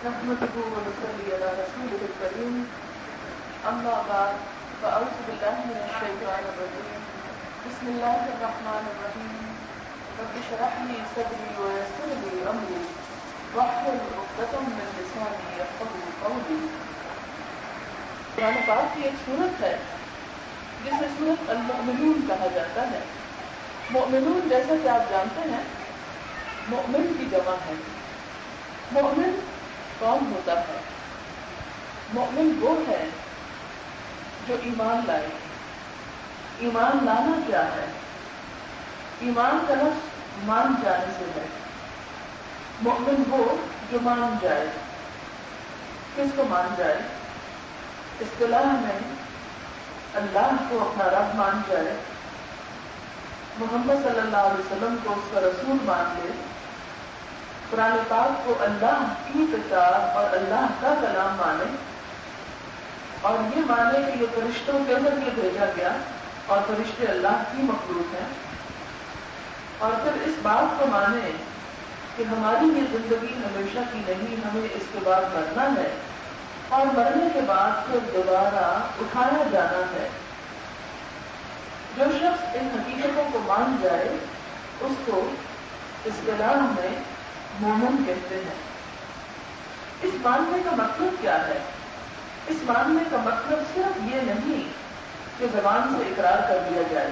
نحمده ونصلي على رسوله الكريم أما بعد فأعوذ بالله من الشيطان الرجيم بسم الله الرحمن الرحيم رب اشرح لي صدري ويسر لي أمري واحلل عقدة من لساني يفقهوا قولي. قرآن پاک کی ایک سورت ہے جسے سورت المؤمنون کہا جاتا ہے. مؤمنون جیسا کہ آپ جانتے ہیں مؤمن کی جمع ہے. مؤمن کون ہوتا ہے؟ مؤمن وہ ہے جو ایمان لائے. ایمان لانا کیا ہے؟ ایمان کا لفظ مان جانے سے ہے. مؤمن وہ جو مان جائے. کس کو مان جائے؟ اصطلاح میں اللہ کو اپنا رب مان جائے, محمد صلی اللہ علیہ وسلم کو اس کا رسول مان لے, قرآن پاک کو اللہ کی کتاب اور اللہ کا کلام مانے, اور یہ مانے کہ یہ فرشتوں کے ذریعے بھیجا گیا اور فرشتے اللہ کی مخلوق ہیں, اور پھر اس بات کو مانے کہ ہماری یہ زندگی ہمیشہ کی نہیں, ہمیں اس کے بعد مرنا ہے اور مرنے کے بعد پھر دوبارہ اٹھایا جانا ہے. جو شخص ان حقیقتوں کو مان جائے اس کو اصطلاح میں مومن کہتے ہیں. اس ماننے کا مطلب کیا ہے؟ اس ماننے کا مطلب صرف یہ نہیں کہ زبان سے اقرار کر دیا جائے,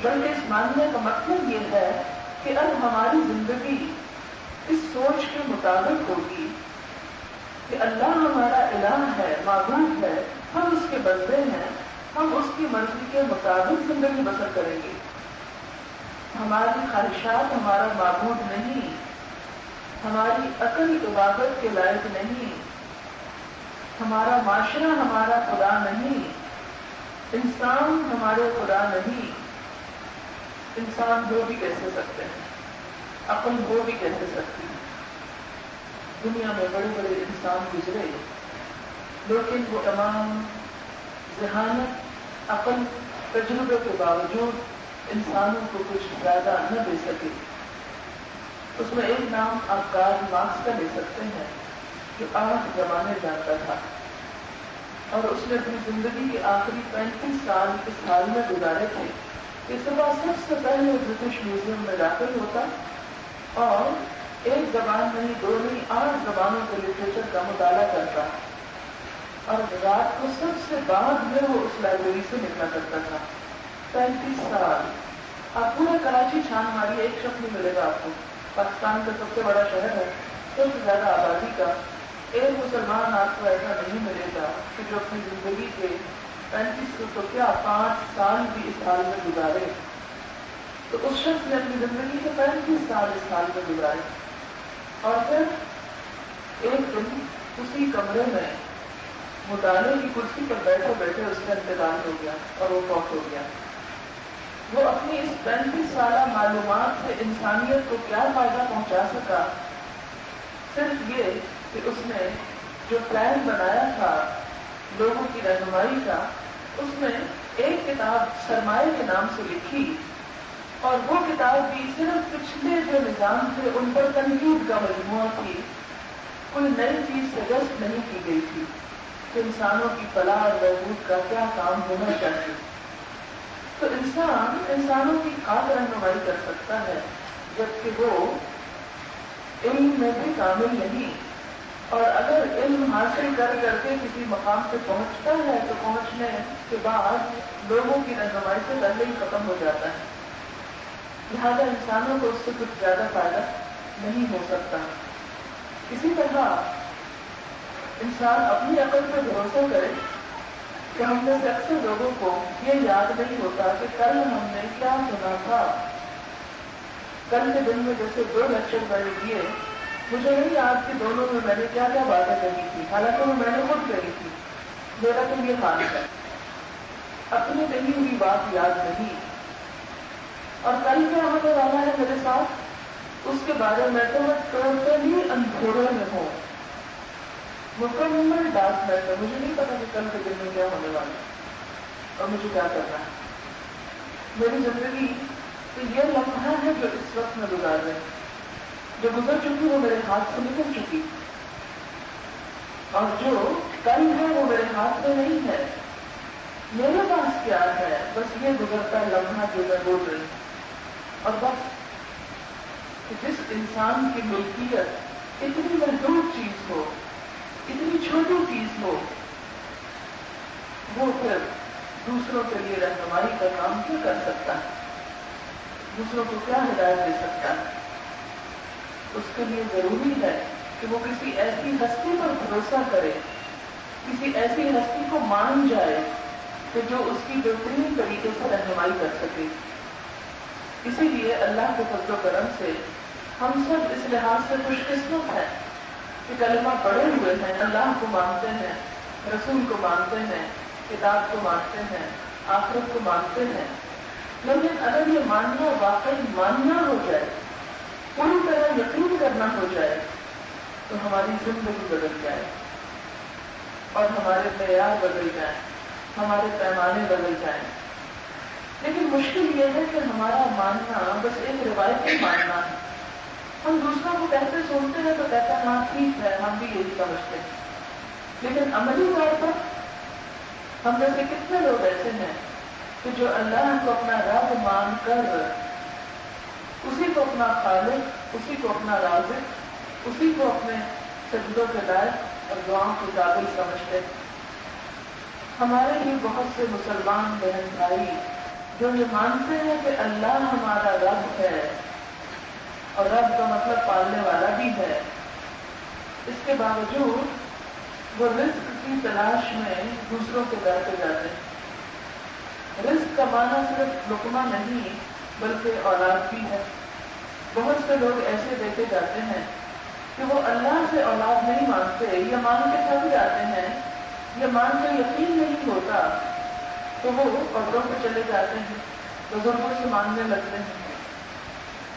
بلکہ اس ماننے کا مطلب یہ ہے کہ اب ہماری زندگی اس سوچ کے مطابق ہوگی کہ اللہ ہمارا الہ ہے, معبود ہے, ہم اس کے بندے ہیں, ہم اس کی مرضی کے مطابق زندگی بسر کریں گے. ہماری خواہشات ہمارا معبود نہیں, ہماری عقل عبادت کے لائق نہیں, ہمارا معاشرہ ہمارا خدا نہیں, انسان ہمارے خدا نہیں. انسان ہو بھی کیسے سکتے ہیں, عقل ہو بھی کیسے سکتی ہے. دنیا میں بڑے بڑے انسان گزرے لیکن وہ تمام ذہانت, عقل, تجربے کے باوجود انسانوں کو کچھ زیادہ نہ دے سکے. اس میں ایک نام آپ کارل مارکس کا لے سکتے ہیں جو 8 زمانے جانتا تھا, اور اس نے اپنی زندگی کے آخری 35 سال اس حال میں گزارے تھے کہ صبح سب سے پہلے برٹش میوزیم میں داخل ہوتا اور ایک زبان نہیں, 2 نہیں, 8 زبانوں کے لٹریچر کا مطالعہ کرتا, اور رات کو سب سے بعد میں وہ اس لائبریری سے نکلا کرتا تھا. 35 سال. آپ پورا کراچی چھان ماری, ایک شخص نہیں ملے گا آپ کو. پاکستان کا سب سے بڑا شہر ہے, سب سے زیادہ آبادی کا, ایک مسلمان آپ کو ایسا نہیں ملے گا کہ جو اپنی زندگی کے 35 تو کیا 5 سال بھی اس حال میں گزارے. تو اس شخص نے اپنی زندگی کے 35 سال اس حال میں گزارے, اور پھر ایک دن اسی کمرے میں مطالعے کی کرسی پر بیٹھے بیٹھے اس کا انتقال ہو گیا اور وہ فوت ہو گیا. وہ اپنی اس 35 سالہ معلومات سے انسانیت کو کیا فائدہ پہنچا سکا؟ صرف یہ کہ اس نے جو پلان بنایا تھا لوگوں کی رہنمائی کا, اس میں ایک کتاب سرمایہ کے نام سے لکھی, اور وہ کتاب بھی صرف پچھلے جو نظام تھے ان پر تنقید کا مجموعہ تھی. کوئی نئی چیز سجیسٹ نہیں کی گئی تھی کہ انسانوں کی فلاح اور بہبود کا کیا کام ہونا چاہیے. تو انسان انسانوں کی خاص رہنمائی کر سکتا ہے, جبکہ وہ علم میں بھی کامل نہیں, اور اگر علم حاصل کر کر کے کسی مقام پہ پہنچتا ہے تو پہنچنے کے بعد لوگوں کی رہنمائی سے پہلے ہی ختم ہو جاتا ہے. لہذا انسانوں کو اس سے کچھ زیادہ فائدہ نہیں ہو سکتا. اسی طرح انسان اپنی عقل پہ بھروسہ کرے کہ ہم میں سے اکثر لوگوں کو یہ یاد نہیں ہوتا کہ کل ہم نے کیا سنا تھا. کل کے دن میں جیسے 2 لیکچر میں نے دیے, مجھے نہیں یاد کہ دونوں میں میں نے کیا کیا باتیں کہی تھی, حالانکہ وہ میں نے خود کہی تھی. میرا تو یہ حال ہے, اپنی کہی ہوئی بات یاد نہیں, اور کل کیا ہونے والا ہے میرے ساتھ اس کے بارے میں تو میں ٹوٹلی اندھیرے میں ہوں, مکمل ڈارک نیٹ ہے. مجھے نہیں پتا کہ کل کے دن میں کیا ہونے والا ہے اور مجھے کیا کرنا ہے. میری زندگی تو یہ لمحہ ہے جو اس وقت میں گزار رہے ہیں. جو گزر چکی وہ میرے ہاتھ سے نکل چکی، اور جو کل ہے وہ میرے ہاتھ میں نہیں ہے. میرے پاس کیا ہے؟ بس یہ گزرتا لمحہ جو میں بول رہی ہوں. اور بس کہ جس انسان کی ملکیت اتنی محدود چیز ہو، اتنی چھوٹی چیز ہو، وہ پھر دوسروں کے لیے رہنمائی کا کام کیا کر سکتا ہے؟ دوسروں کو کیا ہدایت دے سکتا ہے؟ اس کے لیے ضروری ہے کہ وہ کسی ایسی ہستی پر بھروسہ کرے، کسی ایسی ہستی کو مان جائے کہ جو اس کی بہترین طریقے سے رہنمائی کر سکے. اسی لیے اللہ کے فضل و کرم سے ہم سب اس لحاظ سے خوش قسمت ہیں کہ کلمہ پڑھے ہوئے ہیں، اللہ کو مانتے ہیں، رسول کو مانتے ہیں، کتاب کو مانتے ہیں، آخرت کو مانتے ہیں. لیکن اگر یہ ماننا واقعی ماننا ہو جائے، پوری طرح یقین کرنا ہو جائے، تو ہماری زندگی بدل جائے اور ہمارے معیار بدل جائیں، ہمارے پیمانے بدل جائیں. لیکن مشکل یہ ہے کہ ہمارا ماننا بس ایک روایتی ماننا ہے. ہم دوسروں کو کہتے سنتے ہیں تو کہتے ہیں ہاں ٹھیک ہے، ہم بھی یہی سمجھتے ہیں. لیکن عملی طور پر ہم میں سے کتنے لوگ ایسے ہیں کہ جو اللہ کو اپنا رب مان کر اسی کو اپنا خالق، اسی کو اپنا رازق، اسی کو اپنے سجدوں کے لائق اور دعاؤں کے قابل سمجھتے ہیں. ہمارے ہی بہت سے مسلمان بہن بھائی جو یہ مانتے ہیں کہ اللہ ہمارا رب ہے، اور رب کا مطلب پالنے والا بھی ہے، اس کے باوجود وہ رزق کی تلاش میں دوسروں کے در پہ جاتے ہیں. رزق کا معنی صرف لقمہ نہیں بلکہ اولاد بھی ہے. بہت سے لوگ ایسے دیکھے جاتے ہیں کہ وہ اللہ سے اولاد نہیں مانگتے، یہ مان کے تھک جاتے ہیں، یہ مان کر یقین نہیں ہوتا تو وہ قبروں پہ چلے جاتے ہیں، بزرگوں سے مانگنے لگتے ہیں،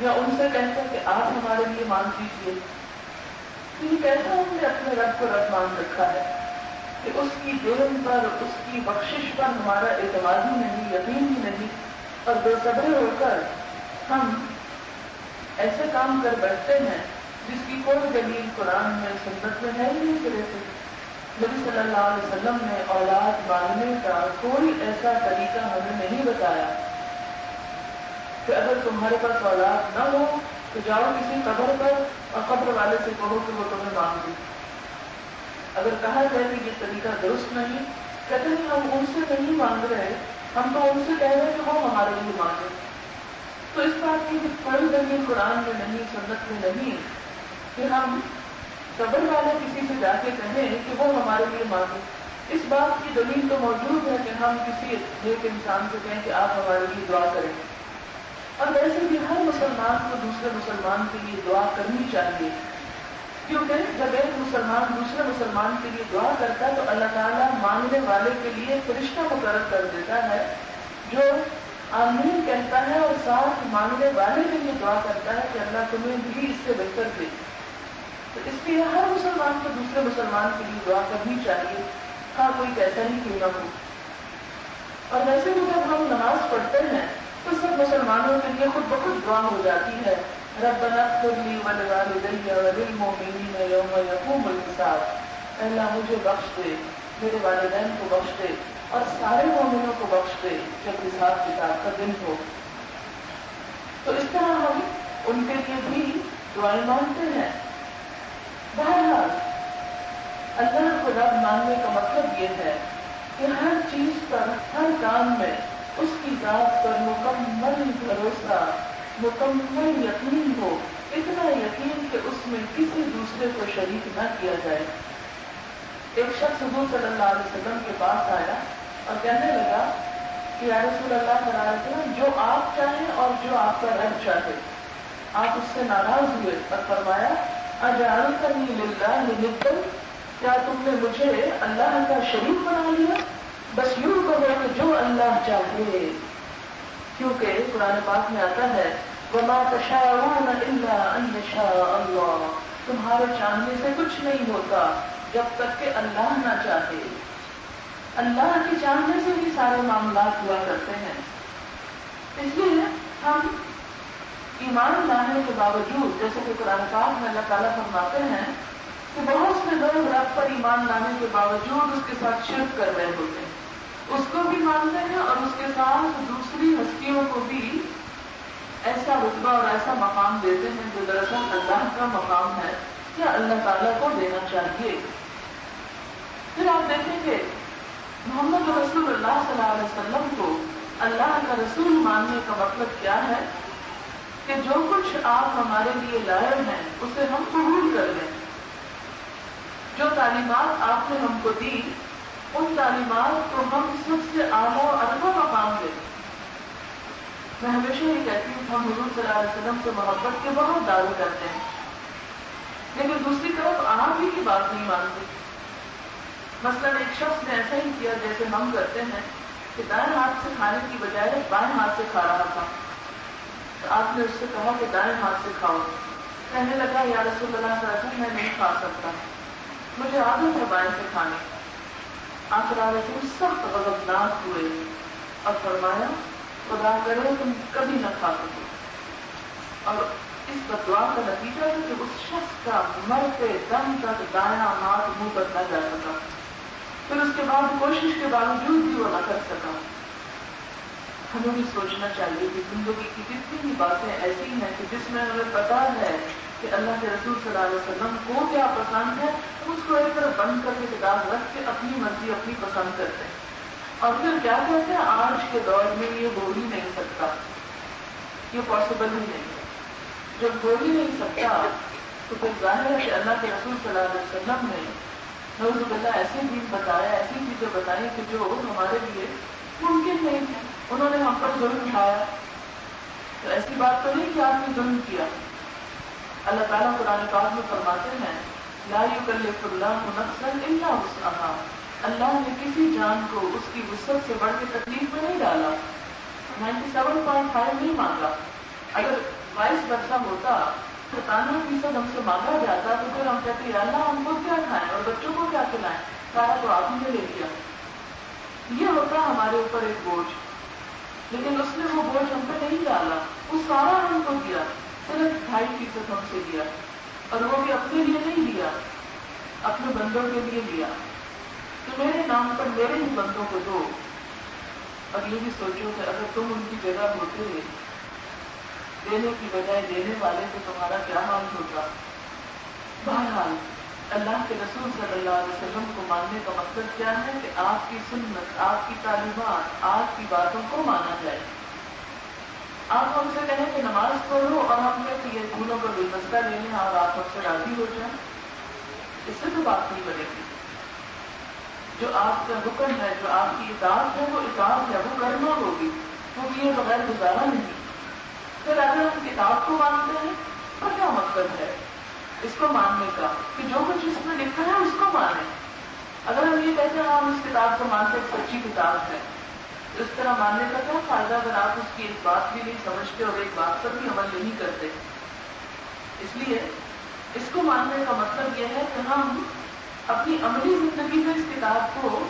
یا ان سے کہتے ہیں کہ آپ ہمارے لیے مانگ دیجیے. یہ کیسا ہم نے اپنے رب کو رب مان رکھا ہے کہ اس کی دین پر، اس کی بخشش پر ہمارا اعتماد ہی نہیں، یقین ہی نہیں، اور بے صبر ہو کر ہم ایسے کام کر بیٹھتے ہیں جس کی کوئی دلیل قرآن میں، سنت میں ہے ہی نہیں سرے سے. نبی صلی اللہ علیہ وسلم نے اولاد مانگنے کا کوئی ایسا طریقہ ہمیں نہیں بتایا کہ اگر تمہارے پاس اولاد نہ ہو تو جاؤ کسی قبر پر اور قبر والے سے کہو کہ وہ تمہیں مانگ دے. اگر کہا جائے کہ یہ طریقہ درست نہیں، کہتے ہیں ہم ان سے نہیں مانگ رہے، ہم تو ان سے کہہ رہے ہیں کہ وہ ہمارے لیے مانگے. تو اس بات کی کوئی دلیل قرآن میں نہیں، سنت میں نہیں کہ ہم قبر والے کسی سے جا کے کہیں کہ وہ ہمارے لیے مانگے. اس بات کی دلیل تو موجود ہے کہ ہم کسی نیک انسان سے کہیں کہ آپ ہمارے لیے دعا کریں. اور ویسے بھی ہر مسلمان کو دوسرے مسلمان کے لیے دعا کرنی چاہیے، کیونکہ جب ایک مسلمان دوسرے مسلمان کے لیے دعا کرتا ہے تو اللہ تعالیٰ مانگنے والے کے لیے فرشتہ مقرر کر دیتا ہے جو آمین کہتا ہے اور ساتھ مانگنے والے کے لیے دعا کرتا ہے کہ اللہ تمہیں بھی اس سے بہتر دے. تو اس لیے ہر مسلمان کو دوسرے مسلمان کے لیے دعا کرنی چاہیے، ہاں کوئی کیسا ہی کیوں نہ ہو. اور ویسے بھی جب ہم نماز پڑھتے ہیں تو سب مسلمانوں کے لیے خود بخود دعا ہو جاتی ہے، ربنا اغفر لی ولوالدی وللمؤمنین یوم یقوم الحساب. اللہ مجھے بخش دے، میرے والدین کو بخش دے اور سارے مومنوں کو بخش دے جب حساب کتاب کا دن ہو. تو اس طرح ہم ان کے لیے بھی دعائیں مانگتے ہیں. بہرحال اللہ کو رب ماننے کا مطلب یہ ہے کہ ہر چیز پر، ہر کام میں اس کی ذات پر مکمل بھروسہ، مکمل یقین ہو، اتنا یقین کہ اس میں کسی دوسرے کو شریک نہ کیا جائے. ایک شخص حضور صلی اللہ علیہ وسلم کے پاس آیا اور کہنے لگا کہ یا رسول اللہ صلی اللہ علیہ وسلم، جو آپ چاہیں اور جو آپ کا رب چاہے. آپ اس سے ناراض ہوئے اور فرمایا اجعلتنی للہ ندا، کیا تم نے مجھے اللہ کا شریک بنا لیا؟ بس یوں کہو کہ جو اللہ چاہے، کیونکہ قرآن پاک میں آتا ہے وما تشاءون الا ان یشاء اللہ، تمہارے چاہنے سے کچھ نہیں ہوتا جب تک کہ اللہ نہ چاہے. اللہ کے چاہنے سے بھی سارے معاملات ہوا کرتے ہیں. اس لیے ہم ایمان لانے کے باوجود، جیسے کہ قرآن پاک میں اللہ تعالیٰ فرماتے ہیں کہ بہت سے لوگ رب پر ایمان لانے کے باوجود اس کے ساتھ شرک کر رہے ہوتے ہیں، اس کو بھی مانتے ہیں اور اس کے ساتھ دوسری ہستیوں کو بھی ایسا رتبہ اور ایسا مقام دیتے ہیں جو دراصل اللہ کا مقام ہے یا اللہ تعالیٰ کو دینا چاہیے۔ پھر آپ دیکھیں گے محمد رسول اللہ صلی اللہ علیہ وسلم کو اللہ کا رسول ماننے کا مطلب کیا ہے کہ جو کچھ آپ ہمارے لیے لائے ہیں اسے ہم قبول کر لیں، جو تعلیمات آپ نے ہم کو دی ان تعلیمات کو ہم سب سے اعلیٰ اور ارفع مقام دیں۔ میں ہمیشہ یہ کہتی ہوں ہم حضور صلی اللہ علیہ وسلم سے محبت کے بہت دعوے کرتے ہیں، لیکن دوسری طرف آپ ہی کی بات نہیں مانتے۔ مثلاً ایک شخص نے ایسا ہی کیا جیسے ہم کرتے ہیں کہ دائیں ہاتھ سے کھانے کی بجائے بائیں ہاتھ سے کھا رہا تھا، تو آپ نے اس سے کہا کہ دائیں ہاتھ سے کھاؤ۔ کہنے لگا یا رسول اللہ صلی اللہ علیہ وسلم میں نہیں کھا سکتا، مجھے عادت ہے بائیں سے کھانے۔ آپ صلی اللہ علیہ وسلم سخت غضبناک ہوئے اور فرمایا خدا کرے تم کبھی نہ کھا سکو، اور اس بدعا کا نتیجہ ہے کہ اس شخص کا مرتے دم تک دایاں ہاتھ منہ تک نہ جا سکا، پھر اس کے بعد کوشش کے باوجود بھی وہ نہ کر سکا۔ ہمیں بھی سوچنا چاہیے کہ زندگی کی کتنی بھی باتیں ایسی ہیں کہ جس میں ہمیں پتا ہے کہ اللہ کے رسول صلی اللہ علیہ وسلم کو کیا پسند ہے، ہم اس کو ایک طرف بند کر کے کتاب رکھ کے اپنی مرضی اپنی پسند کرتے ہیں، اور پھر کیا کہتے ہیں آج کے دور میں یہ ہو ہی نہیں سکتا، یہ پاسبل ہی نہیں ہے۔ جب ہو ہی نہیں سکتا تو پھر ظاہر ہے کہ اللہ کے رسول صلی اللہ علیہ وسلم نے نعوذ باللہ ایسے دین بتایا، ایسی چیزیں بتائی کہ جو ہمارے لیے ممکن نہیں ہے۔ انہوں نے ہم پر ظلم اٹھایا، تو ایسی بات تو نہیں کہ آپ نے ظلم کیا۔ اللہ تعالیٰ قرآن پاک میں فرماتے ہیں لا یکلف اللہ نفسا الا وسعها، اللہ نے کسی جان کو اس کی وسعت سے بڑھ کے تکلیف میں نہیں ڈالا، 97.5 نہیں مانگا۔ اگر 22% ہوتا، 97% ہم سے مانگا جاتا تو پھر ہم کہتے یا اللہ ہم کو کیا کھائیں اور بچوں کو کیا کھلائیں، سارا تو آپ ہی نے لے لیا۔ یہ ہوتا ہمارے اوپر ایک بوجھ، لیکن اس نے وہ بوجھ ہم پہ نہیں ڈالا، وہ سارا ہم کو دیا، صرف 2.5% ہم سے دیا، اور وہ بھی اپنے لیے نہیں لیا، اپنے بندوں کے لیے لیا کہ میرے نام پر میرے ہی بندوں کو دو۔ اور یہ بھی سوچو کہ اگر تم ان کی جگہ ہوتے دینے کی بجائے دینے والے تو تمہارا کیا حال ہوتا۔ بہرحال اللہ کے رسول صلی اللہ علیہ وسلم کو ماننے کا مقصد کیا ہے کہ آپ کی سنت، آپ کی تعلیمات، آپ کی باتوں کو مانا جائے۔ آپ ہم سے کہیں کہ نماز پڑھو اور ہم نے کہ یہ پھولوں کا گلدستہ لے لیں اور آپ ہم سے راضی ہو جائیں، اس سے تو بات نہیں بنے گی۔ جو آپ کا حکم ہے، جو آپ کی اطاعت ہے وہ اطاعت ہے، وہ کرنا ہوگی، وہ کیے بغیر گزارا نہیں۔ پھر اگر ہم کتاب کو مانتے ہیں تو کیا مقصد ہے اس کو ماننے کا کہ جو کچھ اس میں لکھا ہے اس کو مانیں۔ اگر ہم یہ کہتے ہیں ہم اس کتاب کو مانتے ہیں سچی کتاب ہے، اس طرح ماننے کا کیا فائدہ اگر آپ اس کی ایک بات بھی نہیں سمجھتے اور ایک بات پر بھی عمل نہیں کرتے۔ اس لیے اس کو ماننے کا مطلب یہ ہے کہ ہم اپنی عملی زندگی میں اس کتاب کو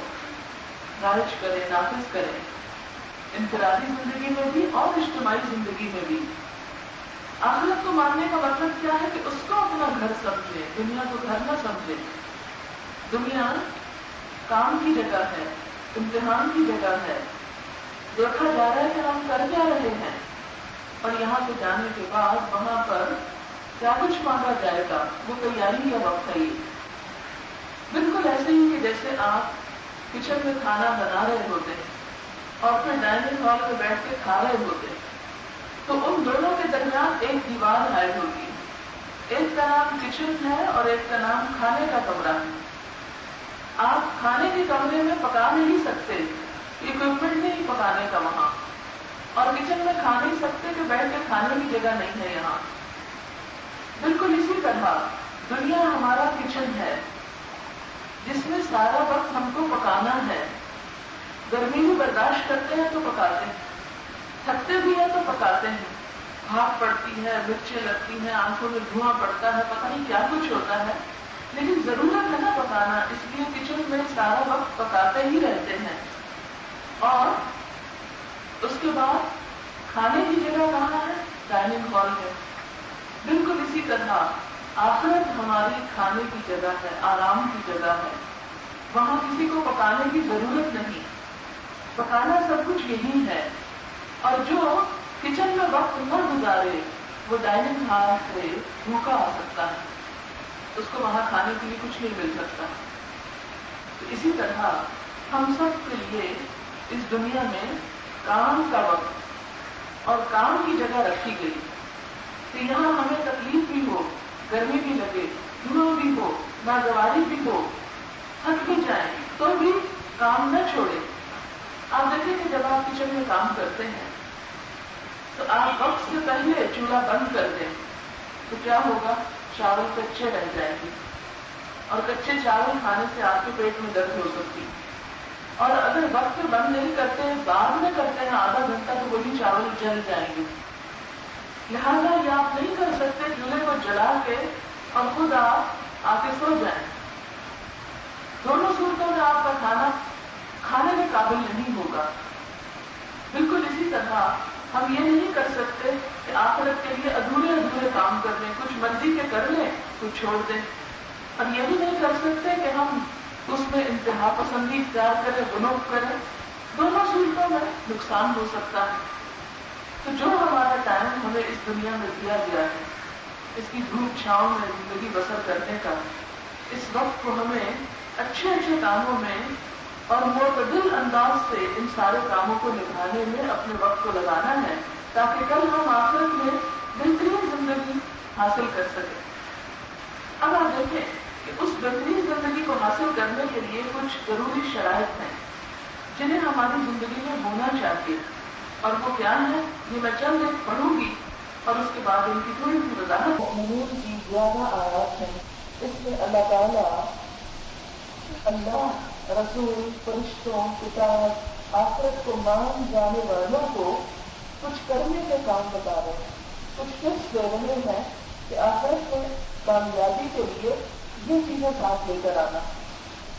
رائج کریں، نافذ کریں، انفرادی زندگی میں بھی اور اجتماعی زندگی میں بھی۔ آخرت کو ماننے کا مطلب کیا ہے کہ اس کو اپنا گھر سمجھے، دنیا کو گھر نہ سمجھے۔ دنیا کام کی جگہ ہے، امتحان کی جگہ ہے، دیکھا جا رہا ہے کہ ہم کر کیا رہے ہیں، اور یہاں سے جانے کے بعد وہاں پر کیا کچھ مانگا جائے گا، وہ تیاری کا وقت ہے۔ یہ بالکل ایسے ہی کہ جیسے آپ کچن میں کھانا بنا رہے ہوتے ہیں اور پھر ڈائننگ ہال میں بیٹھ کے کھا رہے ہوتے ہیں، تو ان دونوں کے درمیان ایک دیوار حائل ہوگی، ایک کا نام کچن ہے اور ایک کا نام کھانے کا کمرہ ہے۔ آپ کھانے کے کمرے میں پکا نہیں سکتے، اکوپمنٹ نہیں پکانے کا وہاں، اور کچن میں کھا نہیں سکتے کہ بیٹھ کے کھانے کی جگہ نہیں ہے یہاں۔ بالکل اسی طرح دنیا ہمارا کچن ہے جس میں سارا وقت ہم کو پکانا ہے۔ گرمی بھی برداشت کرتے ہیں تو پکاتے ہیں، تھکتے بھی ہیں تو پکاتے ہیں، بھاپ پڑتی ہے، مرچیں لگتی ہیں، آنکھوں میں دھواں پڑتا ہے، پتہ نہیں کیا کچھ ہوتا ہے، لیکن ضرورت ہے نا پکانا، اس لیے کچن میں سارا وقت پکاتے ہی رہتے ہیں۔ اور اس کے بعد کھانے کی جگہ کہاں ہے؟ ڈائننگ ہال ہے. بالکل اسی طرح آخرت ہماری کھانے کی جگہ ہے، آرام کی جگہ ہے. وہاں کسی کو پکانے کی ضرورت نہیں، پکانا سب کچھ یہی ہے. اور جو کچن میں وقت نہ گزارے وہ ڈائننگ ہال سے بھوکا آ سکتا ہے، اس کو وہاں کھانے کے لیے کچھ نہیں مل سکتا. تو اسی طرح ہم سب کے لیے اس دنیا میں کام کا وقت اور کام کی جگہ رکھی گئی کہ یہاں ہمیں تکلیف بھی ہو، گرمی بھی لگے، دھوپ بھی ہو، ناگواری بھی ہو، تھک بھی جائیں تو بھی کام نہ چھوڑیں. آپ دیکھیں کہ جب آپ کچن میں کام کرتے ہیں تو آپ وقت سے پہلے چولہا بند کر دیں تو کیا ہوگا؟ چاول کچے رہ جائیں گے اور کچے چاول کھانے سے آپ کے پیٹ میں درد ہو سکتی. اور اگر وقت پہ بند نہیں کرتے ہیں، بعد میں کرتے ہیں آدھا گھنٹہ، تو وہی چاول جل جائیں گے. لہٰذا یہ آپ نہیں کر سکتے چولہے کو جلا کے اور خود آپ آ کے سو جائیں. دونوں صورتوں میں آپ کا کھانا کھانے کے قابل نہیں ہوگا. بالکل اسی طرح ہم یہ نہیں کر سکتے کہ آخرت کے لیے ادھورے ادھورے کام کر لیں، کچھ مرضی کے کر لیں کچھ چھوڑ دیں. ہم یہ بھی نہیں کر سکتے کہ ہم اس میں انتہا پسندی اختیار کریں، غلو کریں. دونوں صورتوں میں نقصان ہو سکتا ہے. تو جو ہمارا ٹائم ہمیں اس دنیا میں دیا گیا ہے، اس کی دھوپ چھاؤں میں زندگی بسر کرنے کا، اس وقت کو ہمیں اچھے اچھے کاموں میں اور معتدل انداز سے ان سارے کاموں کو نبھانے میں اپنے وقت کو لگانا ہے تاکہ کل ہم آخرت میں بہترین زندگی حاصل کر سکیں. اب آپ دیکھیں کہ اس بہترین زندگی کو حاصل کرنے کے لیے کچھ ضروری شرائط ہیں جنہیں ہماری زندگی میں ہونا چاہیے. اور وہ کیا ہے؟ یہ میں چند ایک پڑھوں گی اور اس کے بعد ان کی تھوڑی سی وضاحت. مؤمنون کی 11 آیات ہیں. اس میں اللہ تعالیٰ اللہ، رسول، فرشتوں، کتاب، آخرت کو مان جانے والوں کو کچھ کرنے کے کام بتا رہے ہیں، کچھ ٹپس دے رہے ہیں کہ آخرت میں کامیابی کے لیے یہ چیزیں ساتھ لے کر آنا.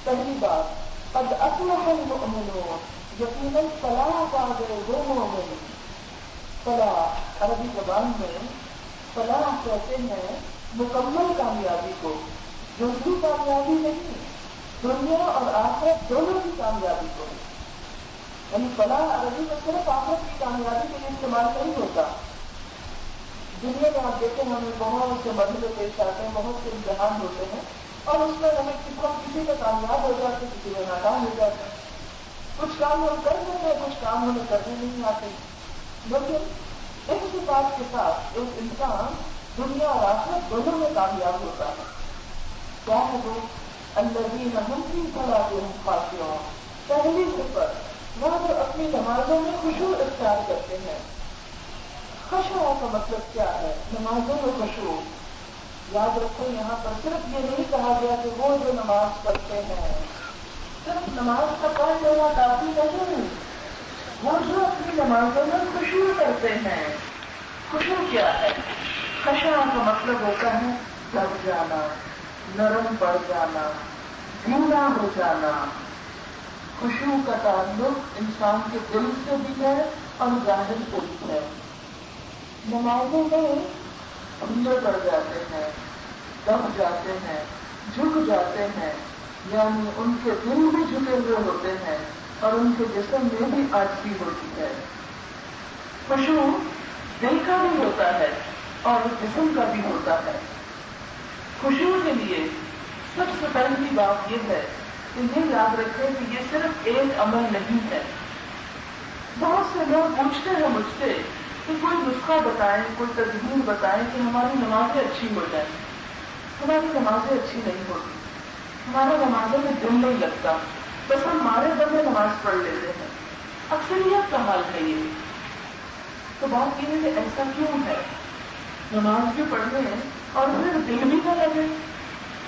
پہلی بات، قد افلح المؤمنون، یقیناً فلاح پا گئے وہ مومن. فلاح عربی زبان میں فلاح کہتے ہیں مکمل کامیابی کو، جزوی کامیابی نہیں، دنیا اور آخرت دونوں کی کامیابی کو. یعنی فلاح عربی میں صرف آخرت کی کامیابی کے لیے استعمال نہیں ہوتا. دنیا میں آپ دیکھیں ہمیں بہت سے مرحلے پیش آتے ہیں، بہت سے امتحان ہوتے ہیں اور اس میں ہمیں کسی کا کامیاب ہو جاتے، کسی کا ناکام ہو جاتے ہیں. کچھ کام ہم کر لیتے ہیں، کچھ کام ہمیں کرنے نہیں آتے. لیکن اس بات کے ساتھ ایک انسان دنیا اور آخرت دونوں میں کامیاب ہوتا ہے. کیا ہے وہ؟ الذین هم فی صلاتہم خاشعون. پہلی صفت وہ جو اپنی نمازوں میں خشوع اختیار کرتے ہیں. خشوع کا مطلب کیا ہے؟ نمازوں میں خشوع. یاد رکھو یہاں پر صرف یہ نہیں کہا گیا کہ وہ جو نماز پڑھتے ہیں، صرف نماز کا پڑھ لینا کافی نہیں، وہ جو اپنی نمازوں میں خشوع کرتے ہیں. خشوع کیا ہے؟ خشوع کا مطلب ہوتا ہے دب جانا، نرم پڑ جانا، ڈھیلا ہو جانا. خشوع کا تعلق انسان کے دل سے بھی ہے اور ظاہر سے بھی ہے. نمازوں میں ڈھیلے پڑ جاتے ہیں، دب جاتے ہیں، جھک جاتے ہیں، یعنی ان کے دل بھی جھکے ہوئے ہوتے ہیں اور ان کے جسم میں بھی عاجزی ہوتی ہے. خشوع دل کا بھی ہوتا ہے اور جسم کا بھی ہوتا ہے. خشوع کے لیے سب سے پہلی بات یہ ہے کہ یہ یاد رکھیں کہ یہ صرف ایک عمل نہیں ہے. بہت سے لوگ پوچھتے ہیں مجھ سے کہ کوئی نسخہ بتائیں، کوئی تدبیر بتائیں کہ ہماری نمازیں اچھی ہو جائیں. ہماری نمازیں اچھی نہیں ہوتی، ہمارے نمازوں میں دل نہیں لگتا، بس ہم مارے بندے نماز پڑھ لیتے ہیں. اکثریت کا حال ہے یہ. تو بات یہ ہے کہ ایسا کیوں ہے؟ نماز بھی پڑھنے اور پھر دل بھی نہ لگے.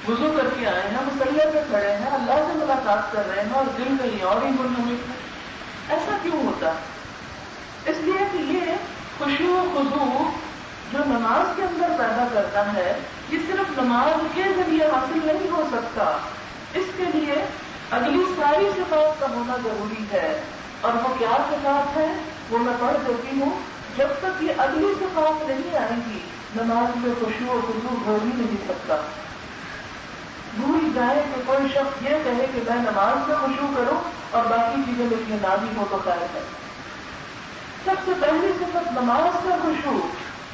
وضو کر کے آئے ہیں، مصلی پہ کھڑے ہیں، اللہ سے ملاقات کر رہے ہیں اور دل کہیں اور ہی منہمک ہے. ایسا کیوں ہوتا؟ اس لیے کہ یہ خشوع و خضوع جو نماز کے اندر پیدا کرتا ہے، یہ صرف نماز کے ذریعے حاصل نہیں ہو سکتا. اس کے لیے اگلی ساری صفات کا ہونا ضروری ہے. اور وہ کیا صفات ہے وہ میں پڑھ دیتی ہوں. جب تک یہ اگلی صفات نہیں آئیں گی نماز میں خشوع و خضوع ہو ہی نہیں سکتا. بھول جائے کہ کوئی شخص یہ کہے کہ میں نماز میں خشوع کروں اور باقی چیزیں میری نہ بھی ہو تو خیر ہے. سب سے پہلی صفت نماز کا خشوع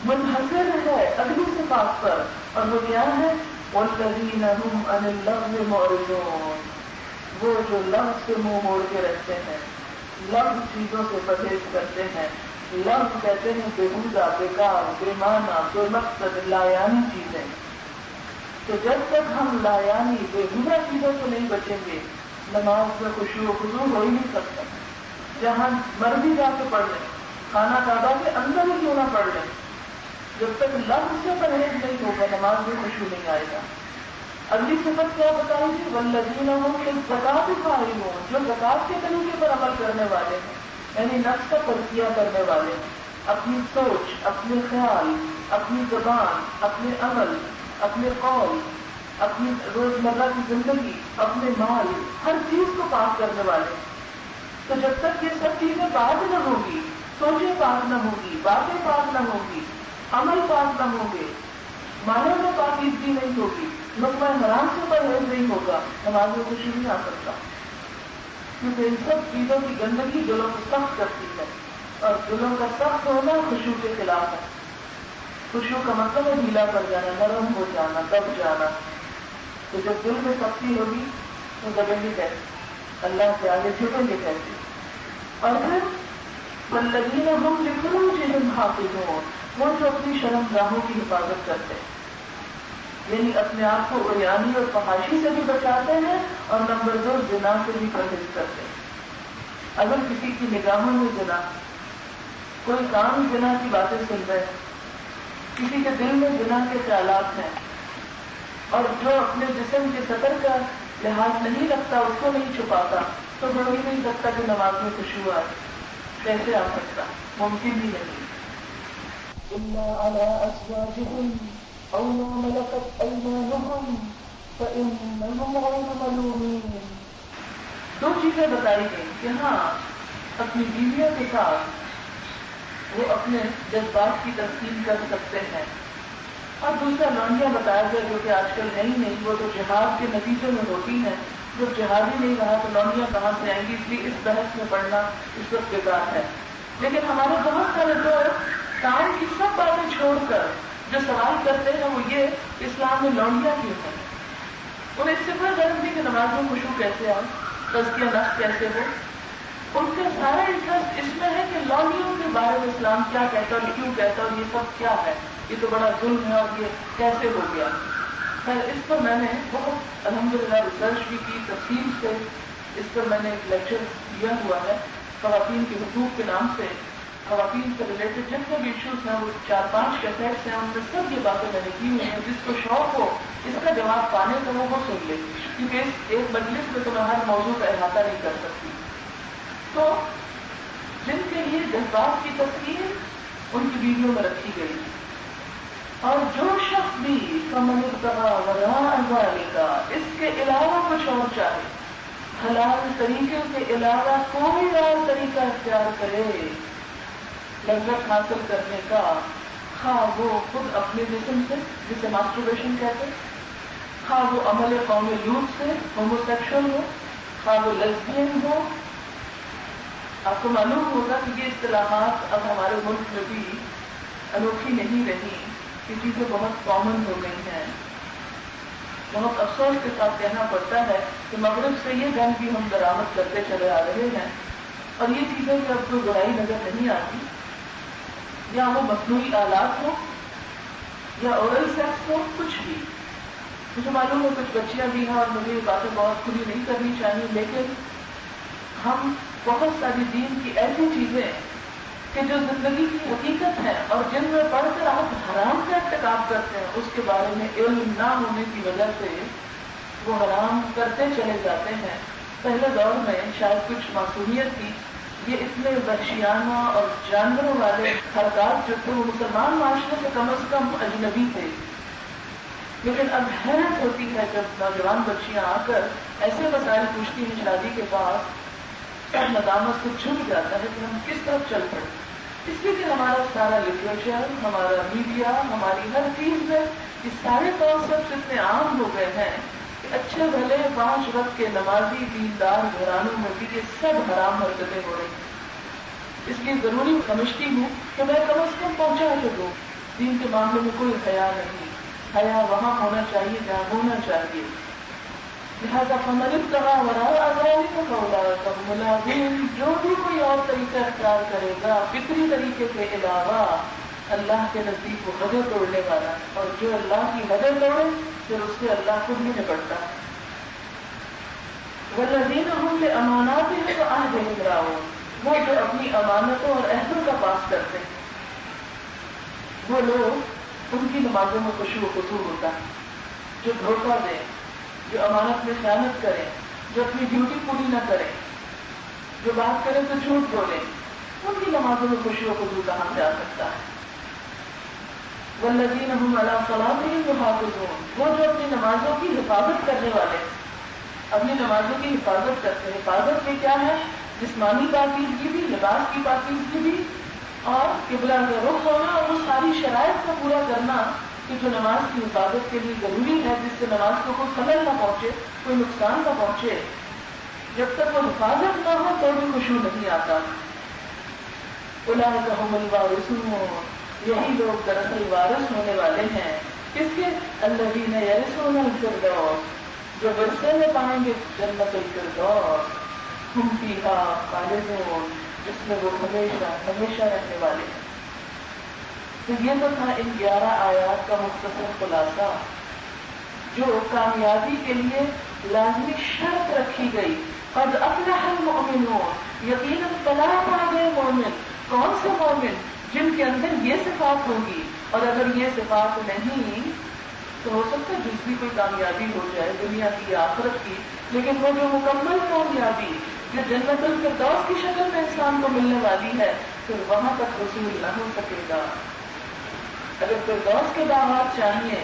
منحصر ہے اگلی صفات پر، اور وہ کیا ہے؟ وَالَّذِينَ هُمْ عَنِ اللَّغْوِ مُعْرِضُونَ، وہ جو لغو سے منہ موڑ کے رکھتے ہیں، لغو چیزوں سے پرہیز کرتے ہیں. لغو کہتے ہیں بےہودہ، بیکار، بے معنی، بے مقصد، لایانی چیزیں. تو جب تک ہم لایانی بےہودہ چیزوں سے نہیں بچیں گے نماز میں خشوع و خضوع ہو ہی نہیں سکتا. جہاں مرضی جا کے پڑھ لیں، خانہ کعبہ کے اندر ہی کیوں نہ پڑھ لیں، جب تک لفظ سے پرہیز نہیں ہوگا نماز میں خشوع نہیں آئے گا. اگلی صفت کیا بتائی گی؟ والذین هم للزکاۃ فاعلون، جو زکات کے طریقے پر عمل کرنے والے ہیں، یعنی نفس کا تزکیہ کرنے والے ہیں، اپنی سوچ، اپنے خیال، اپنی زبان، اپنے عمل، اپنے قول، اپنی روزمرہ کی زندگی، اپنے مال، ہر چیز کو پاک کرنے والے ہیں. تو جب تک یہ سب چیزیں پاک نہ ہوگی، سوچیں پاک نہ ہوگی، باتیں پاک نہ ہوگی، عمل پاک نہ ہوں گے، معنی میں پاکیزگی نہیں ہوگی، لقمہ حرام سے پرہیز نہیں ہوگا، نماز میں خشوع نہیں آ سکتا. کیونکہ ان سب چیزوں کی گندگی دلوں کو سخت کرتی ہے، اور دلوں کا سخت ہونا خشوع کے خلاف ہے. خشوع کا مطلب ہے ڈھیلا پڑ جانا، نرم ہو جانا، دب جانا. تو جب دل میں سختی ہوگی تو دبیں گے کیسے؟ اللہ کے آگے جھکیں گے کیسے؟ اور پھر والذین هم لفروجہم حافظون، وہ جو اپنی شرمگاہوں کی حفاظت کرتے ہیں، یعنی اپنے آپ کو عریانی اور فحاشی سے بھی بچاتے ہیں، اور نمبر 2 زنا سے بھی پرہیز کرتے ہیں. اگر کسی کی نگاہوں میں زنا، کوئی کام زنا کی باتیں سن رہے ہیں، کسی کے دل میں زنا کے خیالات ہیں، اور جو اپنے جسم کے سطر کا لحاظ نہیں رکھتا، اس کو نہیں چھپاتا، تو ہو ہی نہیں سکتا کہ نماز میں خشوع آئے. کیسے آ سکتا؟ ممکن ہی نہیں. إِلَّا عَلَىٰ أَزْوَاجِهِمْ أَوْ مَا مَلَكَتْ أَيْمَانُهُمْ فَإِنَّهُمْ غَيْرُ مَلُومِينَ. 2 چیزیں بتائی گئی کہ ہاں اپنی بیویوں کے ساتھ وہ اپنے جذبات کی تسکین کر سکتے ہیں. اور دوسرا لونڈیاں بتایا گیا جو کہ آج کل ہے ہی نہیں، وہ تو جہاد کے نتیجے میں ہوتی ہیں. جب جہاد ہی نہیں رہا تو لونڈیاں کہاں سے آئیں گی؟ اس لیے اس بحث میں پڑھنا اس وقت بیکار ہے. لیکن ہمارے بہت سارے لوگ کام کی سب باتیں چھوڑ کر جو سوال کرتے ہیں وہ یہ اسلام میں لونڈیاں کیوں ہیں؟ انہیں اس سے کوئی غرض نہیں کہ نماز میں خشوع کیسے آئے، تزکیہ نفس کیسے ہو. ان کا سارا انٹرسٹ اس میں ہے کہ لونڈیوں کے بارے میں اسلام کیا کہتا ہے اور کیوں کہتا ہے اور یہ سب کیا ہے، یہ تو بڑا ظلم ہے اور یہ کیسے ہو گیا. خیر اس پر میں نے بہت الحمدللہ ریسرچ بھی کی تفصیل سے. اس پر میں نے ایک لیکچر دیا ہوا ہے خواتین کے حقوق کے نام سے. خواتین سے ریلیٹڈ جتنے بھی ایشوز ہیں وہ 4-5 کیسٹس ہیں، ان میں سب یہ باتیں میں نے کی ہوئی ہیں. جس کو شوق ہو اس کا جواب پانے کا وہ سن لے، کیونکہ اس ایک مجلس میں تو میں ہر موضوع کا احاطہ نہیں کر سکتی. تو جن کے لیے جذبات کی تسکین ان کی ویڈیو میں رکھی گئی، اور جو شخص بھی فمن ابتغى وراء ذلك، اس کے علاوہ کچھ اور چاہے، حلال طریقے کے علاوہ کوئی اور طریقہ اختیار کرے لذت حاصل کرنے کا، خواہ وہ خود اپنے جسم سے جسے ماسٹربیشن کہتے ہیں، خواہ وہ عمل قوم لوط سے ہومو سیکشل ہو، خواہ وہ لیسبین ہو. آپ کو معلوم ہوگا کہ یہ اصطلاحات اب ہمارے ملک میں بھی انوکھی نہیں رہی، یہ چیزیں بہت کامن ہو گئی ہیں. بہت افسوس کے ساتھ کہنا پڑتا ہے کہ مغرب سے یہ گن بھی ہم درآمد کرتے چلے آ رہے ہیں، اور یہ چیزیں کہ اب کوئی برائی نظر نہیں آتی، یا وہ مصنوعی آلات ہو یا اورل سیکس ہو، کچھ بھی. مجھے معلوم ہے کچھ بچیاں بھی ہیں اور مجھے یہ باتیں بہت کھلی نہیں کرنی چاہیے، لیکن ہم بہت ساری دین کی ایسی چیزیں کہ جو زندگی کی حقیقت ہے اور جن میں پڑھ کر آپ حرام کا ارتکاب کرتے ہیں، اس کے بارے میں علم نہ ہونے کی وجہ سے وہ حرام کرتے چلے جاتے ہیں. پہلے دور میں شاید کچھ معصومیت تھی، یہ اتنے وحشیانہ اور جانوروں والے حرکات جو تھے وہ مسلمان معاشرے سے کم از کم اجنبی تھے. لیکن اب حیرت ہوتی ہے جب نوجوان بچیاں آ کر ایسے مسائل پوچھتی ہیں شادی کے بعد، سب ندامت سے چھپ جاتا ہے کہ ہم کس طرف چل پڑے. اس لیے کہ ہمارا سارا لٹریچر، ہمارا میڈیا، ہماری ہر چیز میں یہ سارے کانسیپٹ اتنے عام ہو گئے ہیں کہ اچھے بھلے 5 وقت کے نمازی دیندار گھرانوں میں بھی یہ سب حرام حرکتیں ہو رہی ہیں۔ اس لیے ضروری سمجھتی ہوں کہ میں کم از کم پہنچا کے دوں۔ دین کے معاملے میں کوئی حیا نہیں، حیا وہاں ہونا چاہیے جہاں ہونا چاہیے۔ لہٰذا فمن ابتغى وراء ذلك فأولئك هم العادون، جو بھی کوئی اور طریقہ اختیار کرے گا فطری طریقے کے علاوہ، اللہ کے نزدیک وہ حدیں توڑنے والا، اور جو اللہ کی حدیں توڑے پھر اس سے اللہ خود ہی نپٹتا ہے۔ والذین هم لأماناتهم وعهدهم راعون، وہ جو اپنی امانتوں اور عہدوں کا پاس کرتے ہیں، وہ لوگ ان کی نمازوں میں خشوع و خضوع ہوتا ہے۔ جو دھوکہ دیں، جو امانت میں خیانت کریں، جو اپنی ڈیوٹی پوری نہ کریں، جو بات کریں تو جھوٹ بولیں، ان کی نمازوں میں خشوع و خضوع کہاں سے آ سکتا ہے؟ والذین هم علی صلاتهم یحافظون، وہ جو اپنی نمازوں کی حفاظت کرنے والے ہیں، اپنی نمازوں کی حفاظت کرتے ہیں۔ حفاظت میں کیا ہے؟ جسمانی پاکیزگی بھی، لباس کی پاکیزگی بھی، اور قبلہ کا رخ ہونا، اور وہ ساری شرائط کو پورا کرنا کہ جو نماز کی حفاظت کے لیے ضروری ہے، جس سے نماز کو کوئی خلل نہ پہنچے، کوئی نقصان نہ پہنچے۔ جب تک وہ حفاظت نہ ہو تو بھی خشوع نہیں آتا۔ اولئک هم الوارثون، یہی لوگ دراصل وارث ہونے والے ہیں کس کے؟ الذین یرثون الفردوس، جو ورثے میں پائیں گے جنت الفردوس، ہم فیہا خالدون، جس میں وہ ہمیشہ ہمیشہ رہنے والے ہیں۔ تو یہ تو تھا ان 11 آیات کا مختصر خلاصہ، جو کامیابی کے لیے لازمی شرط رکھی گئی۔ قد افلح المؤمنون، یقیناً فلاح پا گئے مومن۔ کون سے مومن؟ جن کے اندر یہ صفات ہوگی، اور اگر یہ صفات نہیں تو ہو سکتا ہے دوسری کوئی کامیابی ہو جائے دنیا کی یا آخرت کی، لیکن وہ جو مکمل کامیابی جو جنت الفردوس کی شکل میں انسان کو ملنے والی ہے، پھر وہاں تک وصول نہ ہو سکے گا۔ اگر فردوس کے باغات چاہیے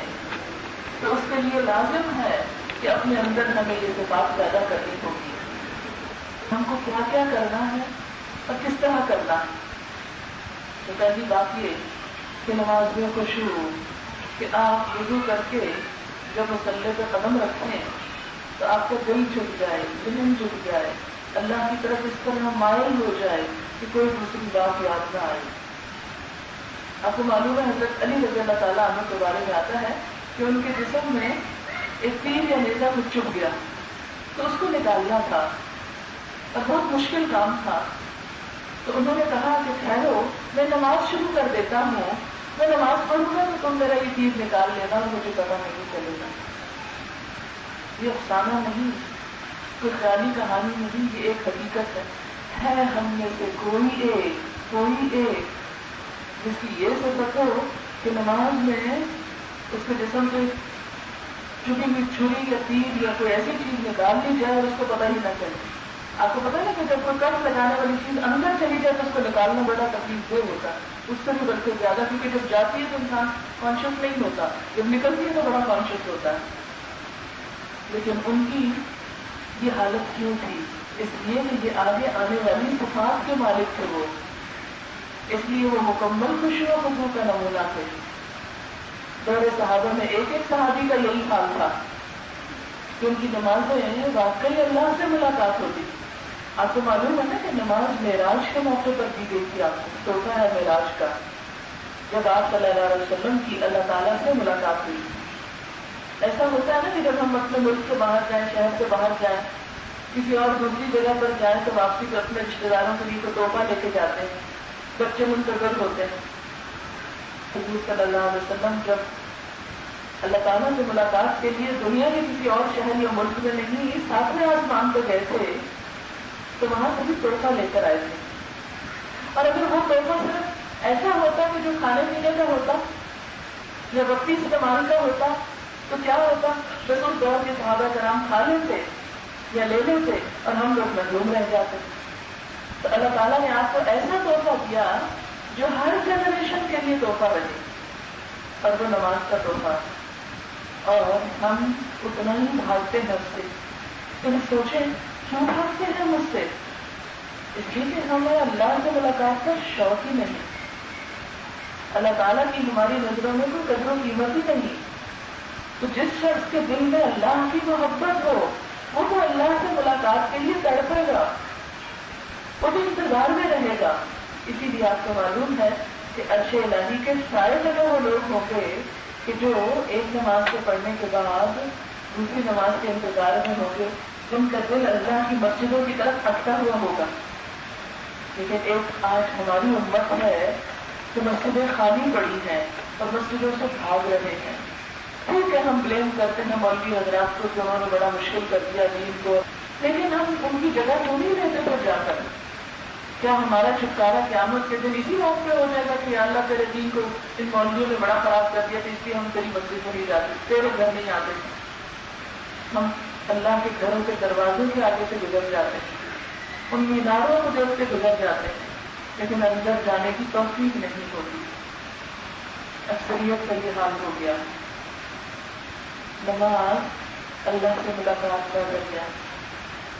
تو اس کے لیے لازم ہے کہ اپنے اندر ہمیں یہ صفات پیدا کرنی ہوگی۔ ہم کو کیا کیا کرنا ہے اور کس طرح کرنا ہے؟ تو پہلی بات یہ کہ نماز میں خشوع، کہ آپ وضو کر کے جب مصلی پہ قدم رکھیں تو آپ کا دل جھک جائے، ذہن جھک جائے، اللہ کی طرف اس طرح مائل ہو جائے کہ کوئی دوسری بات یاد نہ آئے۔ آپ کو معلوم ہے حضرت علی رضی اللہ تعالیٰ عنہ کے بارے میں آتا ہے کہ ان کے جسم میں ایک تیر یا نیزہ کچھ چبھ گیا، تو اس کو نکالنا تھا اور بہت مشکل کام تھا۔ تو انہوں نے کہا کہ ٹھہرو، میں نماز شروع کر دیتا ہوں، میں نماز پڑھوں گا تو تم میرا یہ تیر نکال لینا اور مجھے پتا نہیں چلے گا۔ یہ افسانہ نہیں، کوئی خیالی کہانی نہیں، یہ ایک حقیقت ہے ہم میں سے کوئی ایک جس کی یہ صفت ہو کہ نماز میں اس کے جسم سے چبھی ہوئی چھری یا تیر یا کوئی ایسی چیز نکال لی جائے اور اس کو پتہ ہی نہ چلے۔ آپ کو پتا ہے نا کہ جب کوئی کٹ لگانے والی چیز اندر چلی جائے تو اس کو نکالنا بڑا تکلیف دہ ہوتا ہے، اس سے بھی بلکہ زیادہ، کیونکہ جب جاتی ہے تو انسان کانشیس نہیں ہوتا، جب نکلتی ہے تو بڑا کانشیس ہوتا ہے۔ لیکن ان کی یہ حالت کیوں تھی؟ اس لیے کہ یہ آگے آنے والی صفات کے مالک تھے وہ، اس لیے وہ مکمل خشوع و خضوع کا نمونہ تھے۔ دور صحابہ میں ایک صحابی کا یہی حال تھا کہ ان کی نمازیں واقعی اللہ سے ملاقات ہوتی۔ آپ کو معلوم ہے نا کہ نماز معراج کے موقع پر دی گئی تھی، آپ کو تحفہ ہے معراج کا، جب آپ صلی اللہ علیہ وسلم کی اللہ تعالیٰ سے ملاقات ہوئی۔ ایسا ہوتا ہے نا کہ جب ہم اپنے ملک سے باہر جائیں، شہر سے باہر جائیں، کسی اور دوسری جگہ پر جائیں تو واپسی پر اپنے رشتے داروں کے لیے تو تحفہ لے کے جاتے ہیں، بچے منتظر ہوتے ہیں۔ حضور صلی اللہ علیہ وسلم جب اللہ تعالیٰ سے ملاقات کے لیے دنیا کے کسی اور شہر یا ملک میں نہیں، ساتویں آسمان پہ گئے تھے، تو وہاں سے بھی تحفہ لے کر آئے تھے۔ اور اگر وہ تحفہ صرف ایسا ہوتا کہ جو کھانے پینے کا ہوتا یا وقتی استعمال کا ہوتا تو کیا ہوتا؟ بس اس دور کے صحابہ کرام کھا لیتے یا لے لیتے اور ہم لوگ محروم رہ جاتے۔ تو اللہ تعالیٰ نے آپ کو ایسا تحفہ دیا جو ہر جنریشن کے لیے تحفہ بنے، اور وہ نماز کا تحفہ۔ اور ہم اتنا ہی بھاگتے ہیں اس سے۔ تم سوچیں کیوں بھاگتے ہیں مجھ سے؟ اس لیے کہ ہمیں اللہ سے ملاقات کا شوق ہی نہیں۔ اللہ تعالیٰ کی ہماری نظروں میں کوئی قدر و قیمت ہی نہیں. تو جس شخص کے دل میں اللہ کی محبت ہو وہ تو اللہ سے ملاقات کے لیے تڑپے گا، وہ تو انتظار میں رہے گا. اسی لیے آپ کو معلوم ہے کہ عرش الہی کے سارے جگہ وہ لوگ ہوں گے کہ جو ایک نماز کے پڑھنے کے بعد دوسری نماز کے انتظار میں ہوں گے، جن کا دل اللہ کی مسجدوں کی طرف اٹکا ہوا ہوگا. لیکن ایک آج ہماری امت ہے کہ مسجدیں خالی پڑی ہیں اور مسجدوں سے بھاگ رہے ہیں. ٹھیک ہے ہم بلیم کرتے ہیں مولوی حضرات کو کہ انہوں نے بڑا مشکل کر دیا دین کو، لیکن ہم ان کی جگہ کیوں نہیں رہتے پر جا کر؟ کیا ہمارا چھٹکارا قیامت کے دن اسی بات پہ ہو جائے گا کہ اللہ تیرے دین کو ان مولویوں نے بڑا خراب کر دیا تو اس لیے ہم تیری مسجد میں نہیں جاتے، تیرے گھر نہیں آتے؟ ہم اللہ کے گھروں کے دروازوں کے آگے سے گزر جاتے ہیں، ان میناروں کو دیکھ کے گزر جاتے ہیں، لیکن اندر جانے کی توفیق نہیں ہوتی. اکثریت کا یہ حال ہو گیا. نماز اللہ سے ملاقات کا ذریعہ.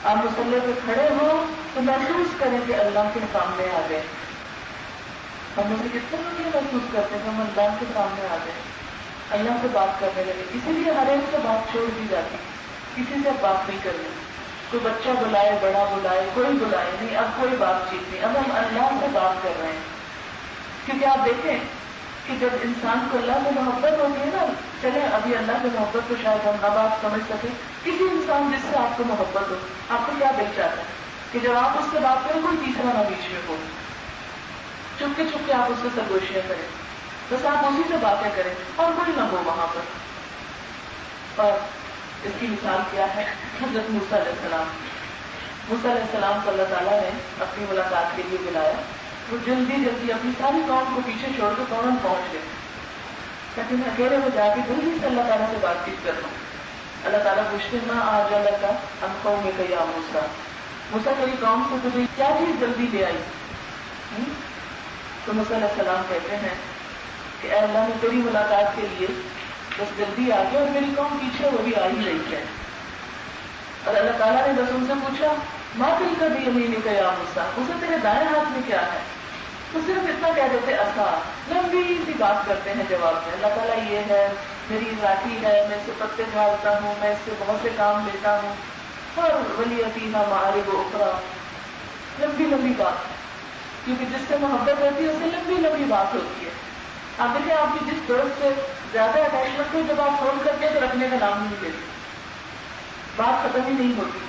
آپ مصلی پہ کھڑے ہو تو محسوس کریں کہ اللہ کے سامنے آ گئے. ہم میں سے کتنے لوگ یہ محسوس کرتے ہیں کہ ہم اللہ کے سامنے آ گئے، اللہ سے بات کرنے لگے. اسی لیے ہر ایک سے بات چھوڑ دی جاتی، کسی سے بات نہیں کرنی. کوئی بچہ بلائے، بڑا بلائے، کوئی بلائے نہیں، اب کوئی بات چیت نہیں، اب ہم اللہ سے بات کر رہے ہیں. کیونکہ آپ دیکھیں کہ جب انسان کو اللہ سے محبت ہوتی ہے نا، چلے ابھی اللہ کی محبت کو شاید ہم اب آپ سمجھ سکیں. کسی انسان جس سے آپ کو محبت ہو، آپ کو کیا دل چاہتا ہے کہ جب آپ اس سے بات کریں کوئی تیسرا نہ بیچ میں ہو، چپ کے آپ اس سے سرگوشیاں کریں، بس آپ اسی سے باتیں کریں اور کوئی نہ ہو وہاں پر. اور اس کی مثال کیا ہے؟ حضرت موسیٰ علیہ السلام. موسیٰ علیہ السلام کو اللہ تعالیٰ نے اپنی ملاقات کے لیے بلایا. وہ جلدی اپنی ساری قوم کو پیچھے چھوڑ کے فوراً پہنچ گئے. لیکن اکیلے میں جا کے جلدی سے اللہ تعالیٰ سے بات چیت کرتا ہوں. اللہ تعالیٰ پوچھتے ہیں آج اللہ کا ہم قوم میں کیا موسیٰ، موسیٰ تیری قوم کو تجھے کیا چیز جلدی لے آئی؟ تو موسیٰ علیہ السلام کہتے ہیں کہ اے اللہ نے تیری ملاقات کے لیے بس جلدی آ گیا اور میری قوم پیچھے وہ بھی آ ہی رہی ہے. اور اللہ تعالیٰ نے بس ان سے پوچھا ماں دل کا بھی یمین کا یا موسیٰ، اسے تیرے دائیں ہاتھ میں کیا ہے؟ تو صرف اتنا کہہ دیتے عصا، لمبی سی بات کرتے ہیں جواب میں. اللہ تعالیٰ یہ ہے، میری ذاتی ہے، میں اس سے پتے جھاڑتا ہوں، میں اس سے بہت سے کام لیتا ہوں، اور ولی فیہا معارب اخری، لمبی بات. کیونکہ جس سے محبت ہوتی ہے اس سے لمبی بات ہوتی ہے. آپ دیکھیں آپ کی جس دوست سے زیادہ اٹیچمنٹ ہو، جب آپ فون کرتے ہیں تو رکھنے کا نام نہیں لیتے، بات ختم ہی نہیں ہوتی.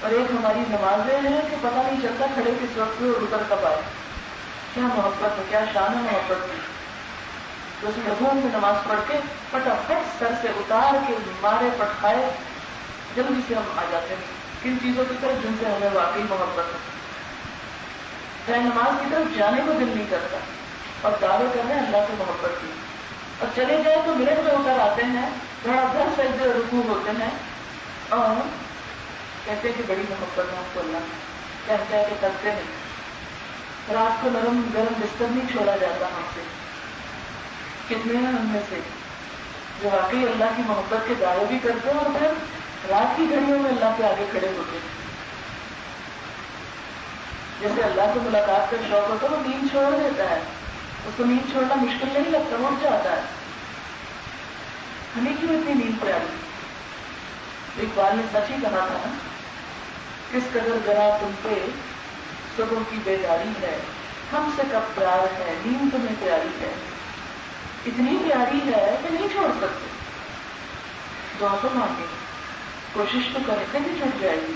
اور ایک ہماری نمازیں ہیں کہ پتہ نہیں چلتا کھڑے کس وقت ہوئے اور اتر کب آئے. کیا محبت ہے، کیا شان ہے محبت کی. تو اس مضمون میں نماز پڑھ کے پٹافٹ سر سے اتار کے مارے پٹھائے جلدی سے ہم آ جاتے ہیں کن چیزوں کی طرف جن سے ہمیں واقعی محبت ہے. چاہے نماز کی طرف جانے کو دل نہیں کرتا اور دعوے کر رہے ہیں اللہ کی محبت کی، اور چلے جائے تو منٹ میں اتر آتے ہیں، بڑا بھر سجدے اور رکوع ہوتے ہیں اور کہتے ہیں کہ بڑی محبت ہے ہم کو اللہ، کہتے ہیں کہ کرتے نہیں. رات کو نرم گرم بستر نہیں چھوڑا جاتا ہم سے. کتنے ہیں ہم میں سے جو واقعی اللہ کی محبت کے دعوے بھی کرتے ہیں اور پھر رات کی گھڑیوں میں اللہ کے آگے کھڑے ہوتے ہیں. جیسے اللہ کو ملاقات کا شوق ہوتا ہے وہ نیند چھوڑ دیتا ہے، اس کو نیند چھوڑنا مشکل نہیں لگتا، وہ اٹھ جاتا ہے. ہمیں کیوں اتنی نیند پیاری؟ اقبال نے سچ ہی کہا تھا نا، کس قدر ذرا تم پہ صبح کی بیداری ہے، ہم سے کب پیار ہے، نیند تمہیں پیاری ہے، اتنی پیاری ہے کہ نہیں چھوڑ سکتے. دعا تو مانگے، کوشش تو کریں، کہیں چھوٹ جائے گی.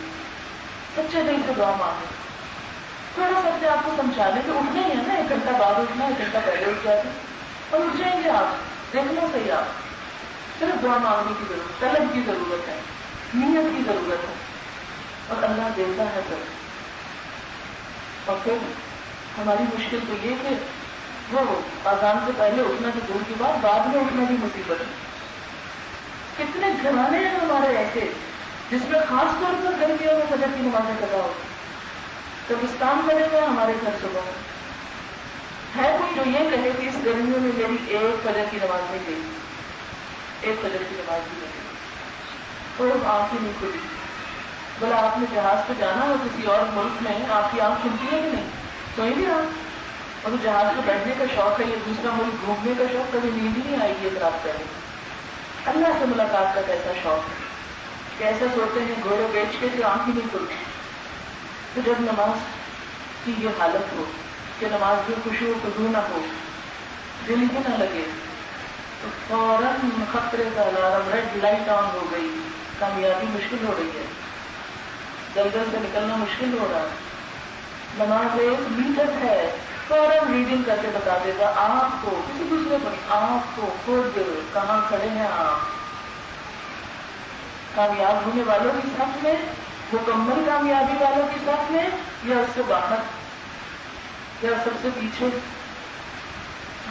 سچے دل سے دعا مانگے. تھوڑا سا اپنے آپ کو سمجھا لیں کہ اٹھنا ہی ہے نا، 1 گھنٹہ بعد اٹھنا، 1 گھنٹہ پہلے اٹھ جاتے اور اٹھ جائیں گے. آپ دیکھنا صحیح، آپ صرف دعا مانگنے کی ضرورت، طلب کی ضرورت ہے، نیت کی ضرورت ہے اور اللہ دیتا ہے سر. اور پھر ہماری مشکل تو یہ کہ وہ اذان سے پہلے اٹھنا تو دور کی بات، بعد میں اٹھنا بھی مصیبت ہے. کتنے گھرانے ہیں ہمارے ایسے جس میں خاص طور پر گرمیوں میں فجر کی نمازیں قضا ہوتی. قبرستان پڑے ہوئے ہمارے گھر صبح ہے کوئی جو یہ کہے کہ اس گرمیوں میں میری 1 فجر کی نماز نہیں گئی، 1 فجر کی نماز بھی نہیں گئی، تو آنکھ ہی نہیں کھلی. بولا آپ نے جہاز پہ جانا ہو کسی اور ملک میں، آپ کی آنکھ کھلتی ہے کہ نہیں؟ تو ہی نہیں رہا. اور جہاز میں بیٹھنے کا شوق ہے یا دوسرا ملک گھومنے کا شوق، کبھی نیند ہی نہیں آئے گی ایک رات پہلے۔ اللہ سے ملاقات کا کیسا شوق ہے کہ ایسا سوتے ہیں گھوڑے بیچ کے آنکھ ہی نہیں کھلتی۔ تو جب نماز کی یہ حالت ہو کہ نماز میں خشوع و خضوع نہ ہو، دل ہی نہ لگے، تو فوراً خطرے کا الارم، ریڈ لائٹ آن ہو گئی، کامیابی مشکل ہو رہی ہے، دلدل سے نکلنا مشکل ہو رہا ہے۔ نماز ایک میٹر ہے، فوراً ریڈنگ کر کے بتا دے گا آپ کو، کسی دوسرے کو نہیں، آپ کو خود کہاں کھڑے ہیں آپ۔ کامیاب ہونے والوں کی صف میں، مکمل کامیابی والوں کی صف میں، یا اس سے باہر، یا سب سے پیچھے۔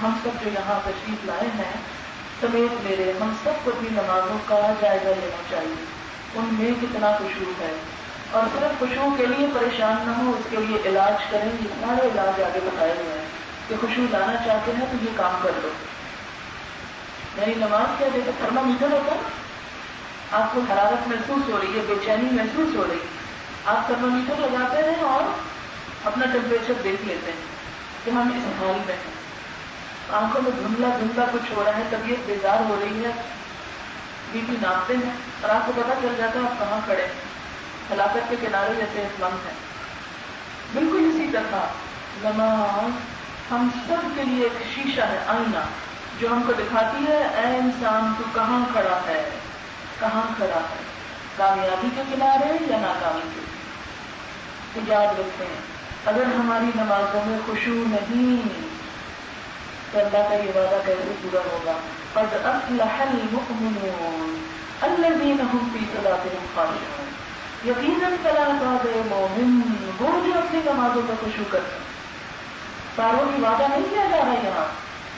ہم سب جو یہاں تشریف لائے ہیں سمیت میرے، ہم سب کو اپنی نمازوں کا جائزہ لینا چاہیے، ان میں کتنا خشوع ہے، اور صرف خشوع کے لیے پریشان نہ ہو، اس کے لیے علاج کریں۔ یہ سارے علاج آگے بتائے ہوئے ہیں کہ خشوع لانا چاہتے ہیں تو یہ کام کر لو۔ یعنی نماز کیا جیسے تھرما میٹر ہوتا ہے، آپ کو حرارت محسوس ہو رہی ہے، بے چینی محسوس ہو رہی ہے، آپ تھرما میٹر لگاتے ہیں اور اپنا ٹیمپریچر دیکھ لیتے ہیں کہ ہم اس حال میں ہیں، آنکھوں میں دھندلا دھندلا کچھ ہو رہا ہے، طبیعت بیزار ہو رہی ہے، بی پی ناپتے ہیں اور آپ کو پتا چل جاتا ہے آپ کہاں کھڑے ہیں، ہلاکت کے کنارے جیسے اسلام ہے۔ بالکل اسی طرح نماز ہم سب کے لیے ایک شیشہ ہے، آئینہ، جو ہم کو دکھاتی ہے اے انسان تو کہاں کھڑا ہے، کہاں کھڑا ہے، کامیابی کے کنارے یا ناکامی کے۔ تو یاد رکھیں اگر ہماری نمازوں میں خشوع نہیں تو اللہ کا یہ وعدہ کیسے پورا ہوگا؟ قد افلح المؤمنون الذین هم فی صلاتهم خاشعون، یقیناً فلاح پا گئے مومن وہ جو اپنی نمازوں میں خشوع کرتے ہیں۔ ساروں کی وعدہ نہیں کیا جا رہا یہاں،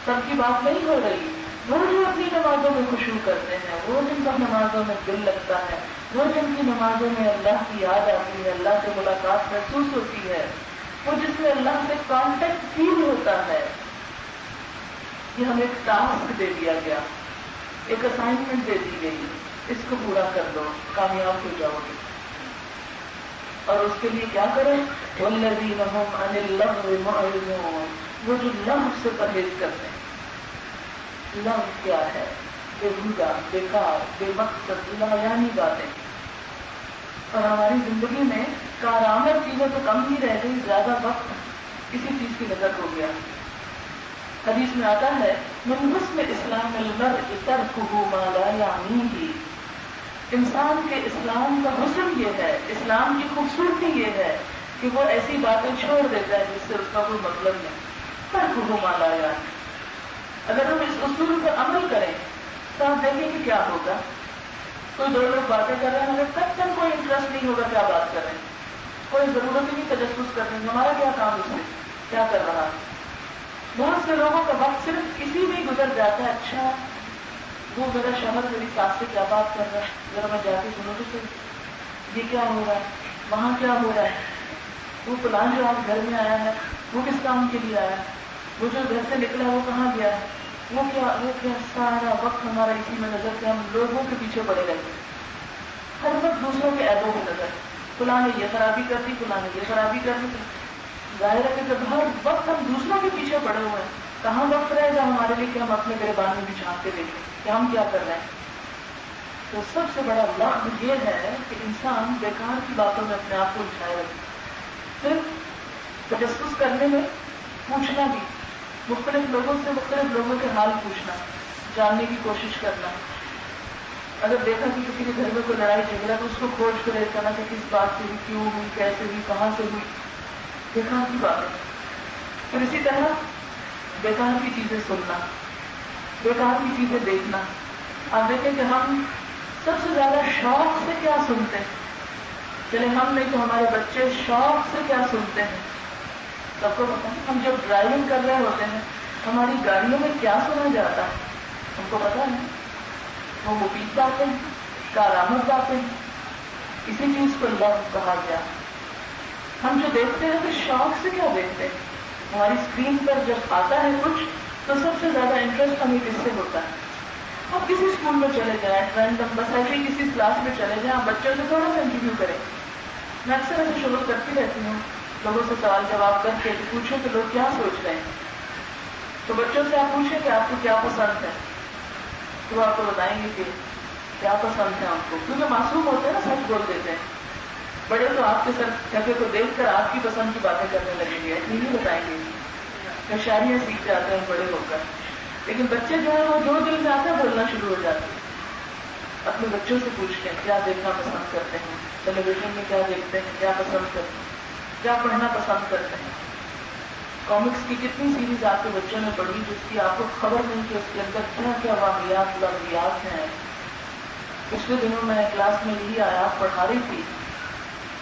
سب کی بات نہیں ہو رہی، وہ جو اپنی نمازوں میں خشوع کرتے ہیں، وہ جن کا نمازوں میں دل لگتا ہے، وہ جن کی نمازوں میں اللہ کی یاد آتی ہے، اللہ سے ملاقات محسوس ہوتی ہے، وہ جس میں اللہ سے کانٹیکٹ فیل ہوتا ہے۔ یہ ہمیں ایک ٹاسک دے دیا گیا، ایک اسائنمنٹ دے دی گئی، اس کو پورا کر دو، کامیاب ہو جاؤ گے۔ اور اس کے لیے کیا کریں؟ وَالَّذِينَ هُمْ عَنِ اللَّغْوِ مُعْرِضُونَ، وہ جو لغو سے پرہیز کرتے ہیں۔ لغو کیا ہے؟ بےہودہ، بیکار، بے مقصد، لایعنی باتیں۔ اور ہماری زندگی میں کارآمد چیزیں تو کم ہی رہ گئی، زیادہ وقت کسی چیز کی نظر ہو گیا۔ حدیث میں آتا ہے من حسن اسلام المرء ترکہ ما لا یعنیہ، انسان کے اسلام کا حسن یہ ہے، اسلام کی خوبصورتی یہ ہے کہ وہ ایسی باتیں چھوڑ دیتا ہے جس سے اس کا کوئی مطلب نہیں۔ ترکہ ما لا یعنیہ، اگر ہم اس اصول پر عمل کریں تو آپ دیکھیں کہ کیا ہوگا۔ کوئی دو لوگ باتیں کر رہے ہیں، ہمیں قطعاً کوئی انٹرسٹ نہیں ہوگا کیا بات کر رہے ہیں، کوئی ضرورت ہی نہیں تجسس کرنے کی، ہمارا کیا کام اس میں کیا کر رہا ہے۔ بہت سے لوگوں کا وقت صرف اسی میں گزر جاتا ہے، اچھا وہ میرا شوہر میری ساس سے کیا بات کر رہا ہے، ذرا میں جا کے سنوں تو صحیح، یہ کیا ہو رہا ہے، وہاں کیا ہو رہا ہے، وہ فلان جو آج گھر میں آیا ہے وہ کس کام کے لیے آیا ہے، وہ جو گھر سے نکلا وہ کہاں گیا ہے، وہ کیا سارا وقت ہمارا اسی میں نظر سے ہم لوگوں کے پیچھے پڑے رہتے ہیں، ہر وقت دوسروں کے عیبوں کی نظر، فلاں نے یہ خرابی کر دی، فلاں نے یہ خرابی کر دی۔ ظاہر ہے کہ جب ہر وقت ہم دوسروں کے پیچھے پڑے ہوئے ہیں، کہاں وقت رہے گا ہمارے لیے کہ ہم اپنے گریبان میں بھی جھانک کے دیکھیں کہ ہم کیا کر رہے ہیں۔ تو سب سے بڑا لغو یہ ہے کہ انسان بیکار کی باتوں میں اپنے آپ کو الجھائے رکھے، صرف تجسس کرنے میں، پوچھنا بھی، مختلف لوگوں سے مختلف لوگوں کے حال پوچھنا، جاننے کی کوشش کرنا۔ اگر دیکھا کہ کسی کے گھر میں کوئی لڑائی جھگڑا تو اس کو کھوج کرے کرنا کہ کس بات سے ہوئی، کیوں ہوئی، کیسے ہوئی، کہاں سے ہوئی، بیکار کی بات ہے۔ پھر اسی طرح بیکار کی چیزیں سننا، بیکار کی چیزیں دیکھنا۔ آپ دیکھیں کہ ہم سب سے زیادہ شوق سے کیا سنتے ہیں، چلے ہم نہیں تو ہمارے بچے شوق سے کیا سنتے ہیں، سب کو پتا ہے۔ ہم جب ڈرائیونگ کر رہے ہوتے ہیں ہماری گاڑیوں میں کیا سنا جاتا ہے ہم کو پتا ہے، وہ مفید باتیں، کارآمد باتیں، اسی چیز کو لغو کہا گیا۔ ہم جو دیکھتے ہیں تو شوق سے کیا دیکھتے ہیں، ہماری اسکرین پر جب آتا ہے کچھ تو سب سے زیادہ انٹرسٹ ہمیں کس سے ہوتا ہے۔ آپ کسی اسکول میں چلے جائیں، رینڈم بس ایسے ہی کسی کلاس میں چلے جائیں، آپ بچوں سے تھوڑا سا انٹرویو کریں۔ میں اکثر ایسے شروع کرتی رہتی ہوں لوگوں سے سوال جواب کر کے پوچھیں کہ لوگ کیا سوچ رہے ہیں. تو بچوں سے آپ پوچھیں کہ آپ کو کیا پسند ہے، تو وہ آپ کو بتائیں گے کہ کیا پسند ہے آپ کو، کیونکہ معصوم ہوتے ہیں نا، سچ بول دیتے ہیں. بڑے تو آپ کے سر ٹھگے کو دیکھ کر آپ کی پسند کی باتیں کرنے لگیں گے، ایسے نہیں بتائیں گے. ہوشیاریاں سیکھ جاتے ہیں بڑے ہو کر، لیکن بچے جو ہیں وہ جو دل میں آتا ہے بولنا شروع ہو جاتے ہیں. اپنے بچوں سے پوچھتے ہیں کیا دیکھنا پسند کرتے ہیں، ٹیلی ویژن میں کیا دیکھتے ہیں، کیا پسند کرتے ہیں، کیا پڑھنا پسند کرتے ہیں. کامکس کی کتنی سیریز آپ کے بچوں نے پڑھی جس کی آپ کو خبر نہیں کہ اس کے اندر کیا کیا واقعات لغویات ہیں. پچھلے دنوں میں کلاس میں یہی آیات پڑھا رہی تھی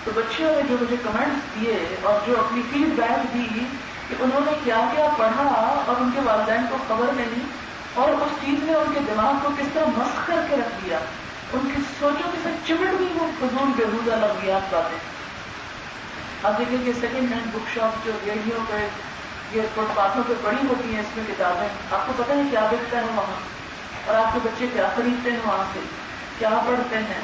تو بچیوں نے جو مجھے کمنٹس دیے اور جو اپنی فیڈ بیک دی کہ انہوں نے کیا کیا پڑھا اور ان کے والدین کو خبر نہیں، اور اس چیز نے ان کے دماغ کو کس طرح مسخ کر کے رکھ دیا، ان کی سوچوں کے ساتھ چمٹ گئی وہ فضول بےہودہ لغویات باتیں. آپ دیکھیں کہ سیکنڈ ہینڈ بک شاپ جو ریڈیو پہ یہ فٹ پاتھوں پہ پڑی ہوتی ہیں، اس میں کتابیں، آپ کو پتہ ہے کیا بکتا ہے وہاں، اور آپ کے بچے کیا خریدتے ہیں وہاں سے، کیا پڑھتے ہیں.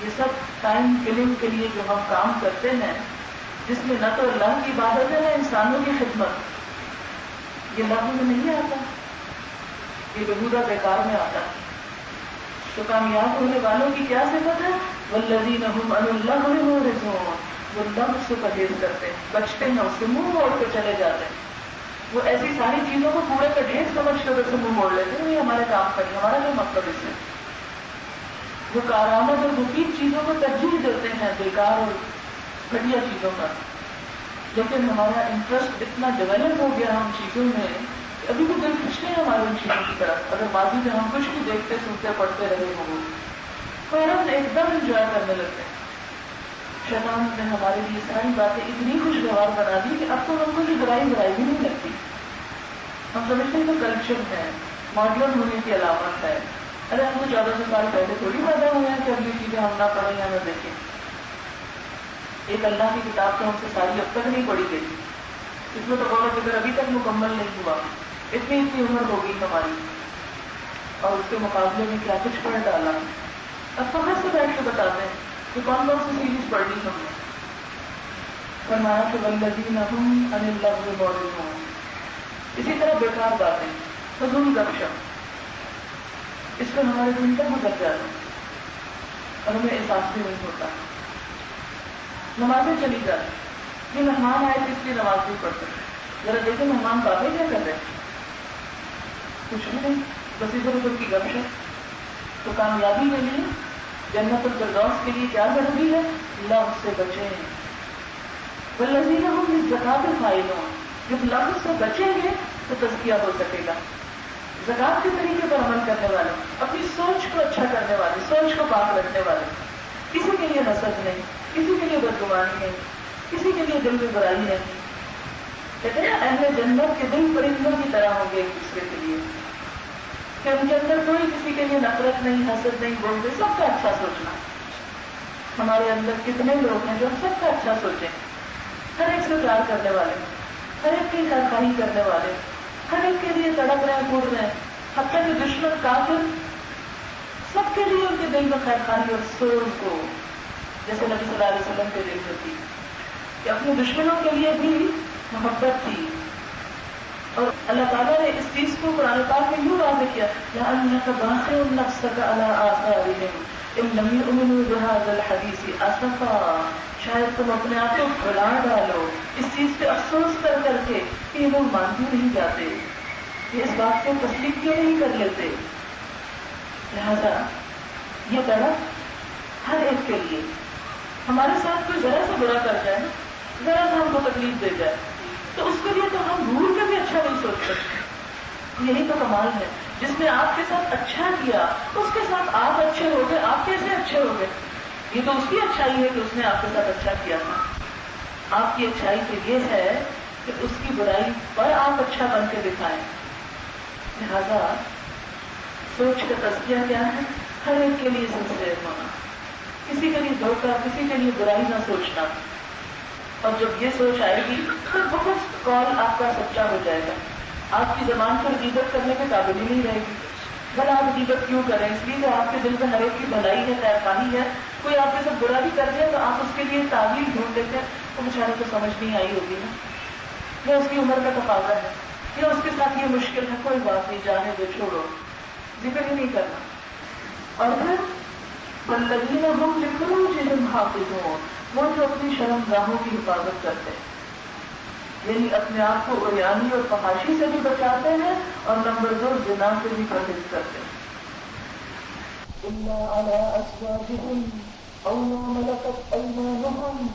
یہ سب ٹائم کلنگ کے لیے جو ہم کام کرتے ہیں، جس میں نہ تو اللہ کی عبادت ہے نہ انسانوں کی خدمت، یہ لغو میں نہیں آتا، یہ بےہودہ بیکار میں آتا ہے. تو کامیاب ہونے والوں کی کیا صفت ہے؟ والذین هم عن اللغو معرضون، وہ لغو سے پرہیز کرتے ہیں، بچتے ہیں، اس سے منہ موڑ کے چلے جاتے ہیں. وہ ایسی ساری چیزوں کو کوڑے کا ڈھیر سمجھ کر اس سے منہ موڑ لیتے ہیں، یہ ہمارے کام کا نہیں، ہمارا جو مقصد اس میں. وہ کارآمد اور مفید چیزوں کو ترجیح دیتے ہیں بیکار اور گھٹیا چیزوں کا. لیکن ہمارا انٹرسٹ اتنا ڈیولپ ہو گیا ہم چیزوں میں، ابھی بھی دل کھنچتے ہیں ہمارے ان چیزوں کی طرف. اگر ماضی میں ہم کچھ بھی دیکھتے سنتے پڑھتے رہے ہوں فوراً ایک دم انجوائے کرنے لگتے ہیں. شیطان نے ہمارے لیے ساری باتیں اتنی خوشگوار بنا دی کہ اب تو ہم کو یہ برائی بھی نہیں لگتی. ہم سمجھتے ہیں کہ کلچر ہے، ماڈرن ہونے کی علامت ہے. ارے ہم کو 1400 سال پہلے تھوڑی پیدا ہوئے ہیں کہ اگلی چیزیں ہم نہ پڑھیں یا نہ دیکھیں. ایک اللہ کی کتاب تو ہم سے ساری اب تک نہیں پڑھی گئی، اس میں تو غور و فکر ابھی تک مکمل نہیں ہوا. اتنی عمر ہو گئی ہماری اور اس کے مقابلے میں کیا کچھ پڑھ ڈالا. اب فخر سے بیٹھ کے بتاتے ہیں کہ کون کون سی سیریز پڑھ لی ہم نے. فرمایا کہ والذین هم عن اللغو معرضون. اسی طرح بیکار باتیں، فضول گپ شپ، اس میں ہمارے دن تک گزر جاتے ہیں اور ہمیں احساس بھی نہیں ہوتا. نمازیں چلی جاتی، یہ مہمان آئے تھے اس لیے نماز بھی پڑھتے ہیں. ذرا دیکھیں مہمان باتیں کیا کر رہے ہیں، کچھ بھی نہیں، بس ادھر ادھر کی گپ شپ. تو کامیابی کے لیے، جنت الفردوس کے لیے کیا ضروری ہے؟ لغو سے بچیں. والذین هم للزکاۃ فاعلون. جب لغو سے بچیں گے تو تزکیہ ہو سکے گا. زکات کے طریقے پر عمل کرنے والے، اپنی سوچ کو اچھا کرنے والے، سوچ کو پاک رکھنے والے، کسی کے لیے حسد نہیں، کسی کے لیے بدگمانی نہیں، کسی کے لیے دل میں برائی نہیں. کہتے ہیں اہل جنت کے دل پرندوں کی طرح ہوں گے ایک دوسرے کے لیے، کہ ان کے اندر کوئی کسی کے لیے نفرت نہیں، حسد نہیں، بغض نہیں، سب کا اچھا سوچنا. ہمارے اندر کتنے لوگ ہیں جو ہم سب کا اچھا سوچیں، ہر ایک سے پیار کرنے والے، ہر ایک کی خیرخواہی کرنے والے، ہر ایک کے لیے تڑپ رہے ہیں، کود رہے ہیں. حتیٰ کہ دشمن کافر، سب کے لیے ان کے دل میں خیرخواہی اور سوچ کو، جیسے نبی صلی اللہ علیہ وسلم کے دل میں تھی کہ اپنے دشمنوں کے لیے بھی محبت تھی. اور اللہ تعالیٰ نے اس چیز کو قرآن پاک میں یوں واضح کیا، لَأَنَّكَ بَاخِعٌ نَفْسَكَ عَلَىٰ آثَارِهِمْ إِن لَّمْ يُؤْمِنُوا بِهَٰذَا الْحَدِيثِ أَسَفًا. شاید تم اپنے آپ کو بھلا ڈالو اس چیز پہ افسوس کر کر کے کہ یہ لوگ مانتے نہیں جاتے، یہ اس بات کو تسلیم کیوں نہیں کر لیتے. لہذا یہ طرف ہر ایک کے لیے، ہمارے ساتھ کوئی ذرا سا برا کر جائے، ذرا سا ہم کو تکلیف دے جائے، تو اس کے لیے تو ہم بھول کے بھی اچھا نہیں سوچ سکتے. یہی تو کمال ہے، جس نے آپ کے ساتھ اچھا کیا اس کے ساتھ آپ اچھے ہو گئے. آپ کیسے اچھے ہو گئے؟ یہ تو اس کی اچھائی ہے کہ اس نے آپ کے ساتھ اچھا کیا تھا. آپ کی اچھائی تو یہ ہے کہ اس کی برائی پر آپ اچھا بن کے دکھائیں. لہذا سوچ کا تزکیہ کیا ہے؟ ہر ایک کے لیے سنسیئر ہونا، کسی کے لیے دھوکہ، کسی کے لیے برائی نہ سوچنا. اور جب یہ سوچ آئے گی تو بہت کال آپ کا سچا ہو جائے گا. آپ کی زبان پر غیبت کرنے کے قابل ہی نہیں رہے گی. بھلا آپ غیبت کیوں کریں؟ اس لیے کہ آپ کے دل میں ہر ایک کی بھلائی ہے، خیرخواہی ہے. کوئی آپ کے ساتھ برا بھی کر دے تو آپ اس کے لیے تعویل ڈھونڈ لیتے ہیں، تو بیچارے کو سمجھ نہیں آئی ہوگی نا، یا اس کی عمر کا تقاضا ہے، یا اس کے ساتھ یہ مشکل ہے، کوئی بات نہیں، جانے دے، چھوڑو، ذکر ہی نہیں کرنا. اور پھر والذین هم لفروجہم حافظون، وہ جو اپنی شرم گاہوں کی حفاظت کرتے ہیں، یعنی اپنے آپ کو عریانی اور فحاشی سے بھی بچاتے ہیں، اور نمبر 2 زنا سے بھی پرہیز کرتے ہیں. الا علی ازواجہم او ما ملکت ایمانہم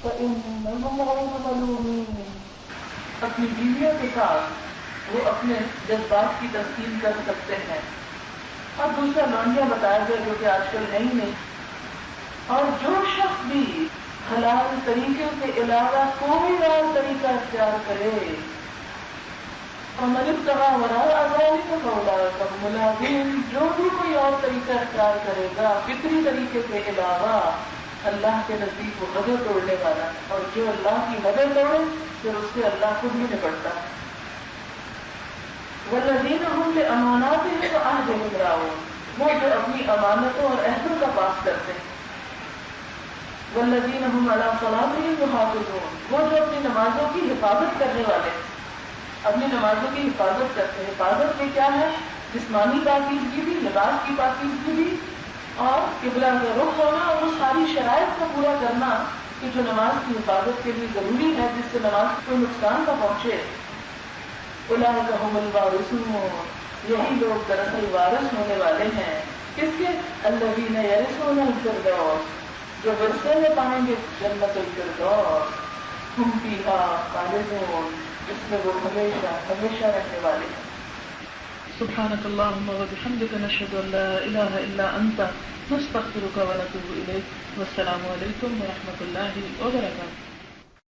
فانہم غیر ملومین. اپنی بیویوں کے ساتھ وہ اپنے جذبات کی تسکین کر سکتے ہیں. اور دوسرا لونڈیاں بتایا گیا جو کہ آج کل ہے ہی نہیں. اور جو شخص بھی حلال طریقے کے علاوہ کوئی اور طریقہ اختیار کرے، ومن ابتغى وراء ذلك فاولئك هم العادون، جو بھی کوئی اور طریقہ اختیار کرے گا فطری طریقے کے علاوہ، اللہ کے نزدیک وہ حدیں توڑنے والا ہے، اور جو اللہ کی حدیں توڑے پھر اس سے اللہ خود ہی نپٹتا ہے. والذین هم لأماناتهم وعهدهم راعون، وہ جو اپنی امانتوں اور عہدوں کا پاس کرتے ہیں. والذین هم علی صلاتهم یحافظون، وہ جو اپنی نمازوں کی حفاظت کرنے والے ہیں، اپنی نمازوں کی حفاظت کرتے ہیں. حفاظت میں کیا ہے؟ جسمانی پاکیزگی بھی، لباس کی پاکیزگی بھی، اور قبلہ کا رخ ہونا، اور وہ ساری شرائط کو پورا کرنا کہ جو نماز کی حفاظت کے لیے ضروری ہے، جس سے نماز کو کوئی نقصان نہ پہنچے. اولئک هم الوارثون، یہی لوگ دراصل وارث ہونے والے ہیں. کس کے؟ الذین یرثون الفردوس، جو ورثے میں پائیں گے جنت الفردوس، ہم فیہا خالدون، جس میں وہ ہمیشہ ہمیشہ رہنے والے ہیں. سبحانک اللہم وبحمدک، نشہد ان لا الہ الا انت، نستغفرک ونتوب الیک. والسلام علیکم ورحمۃ اللہ وبرکاتہ.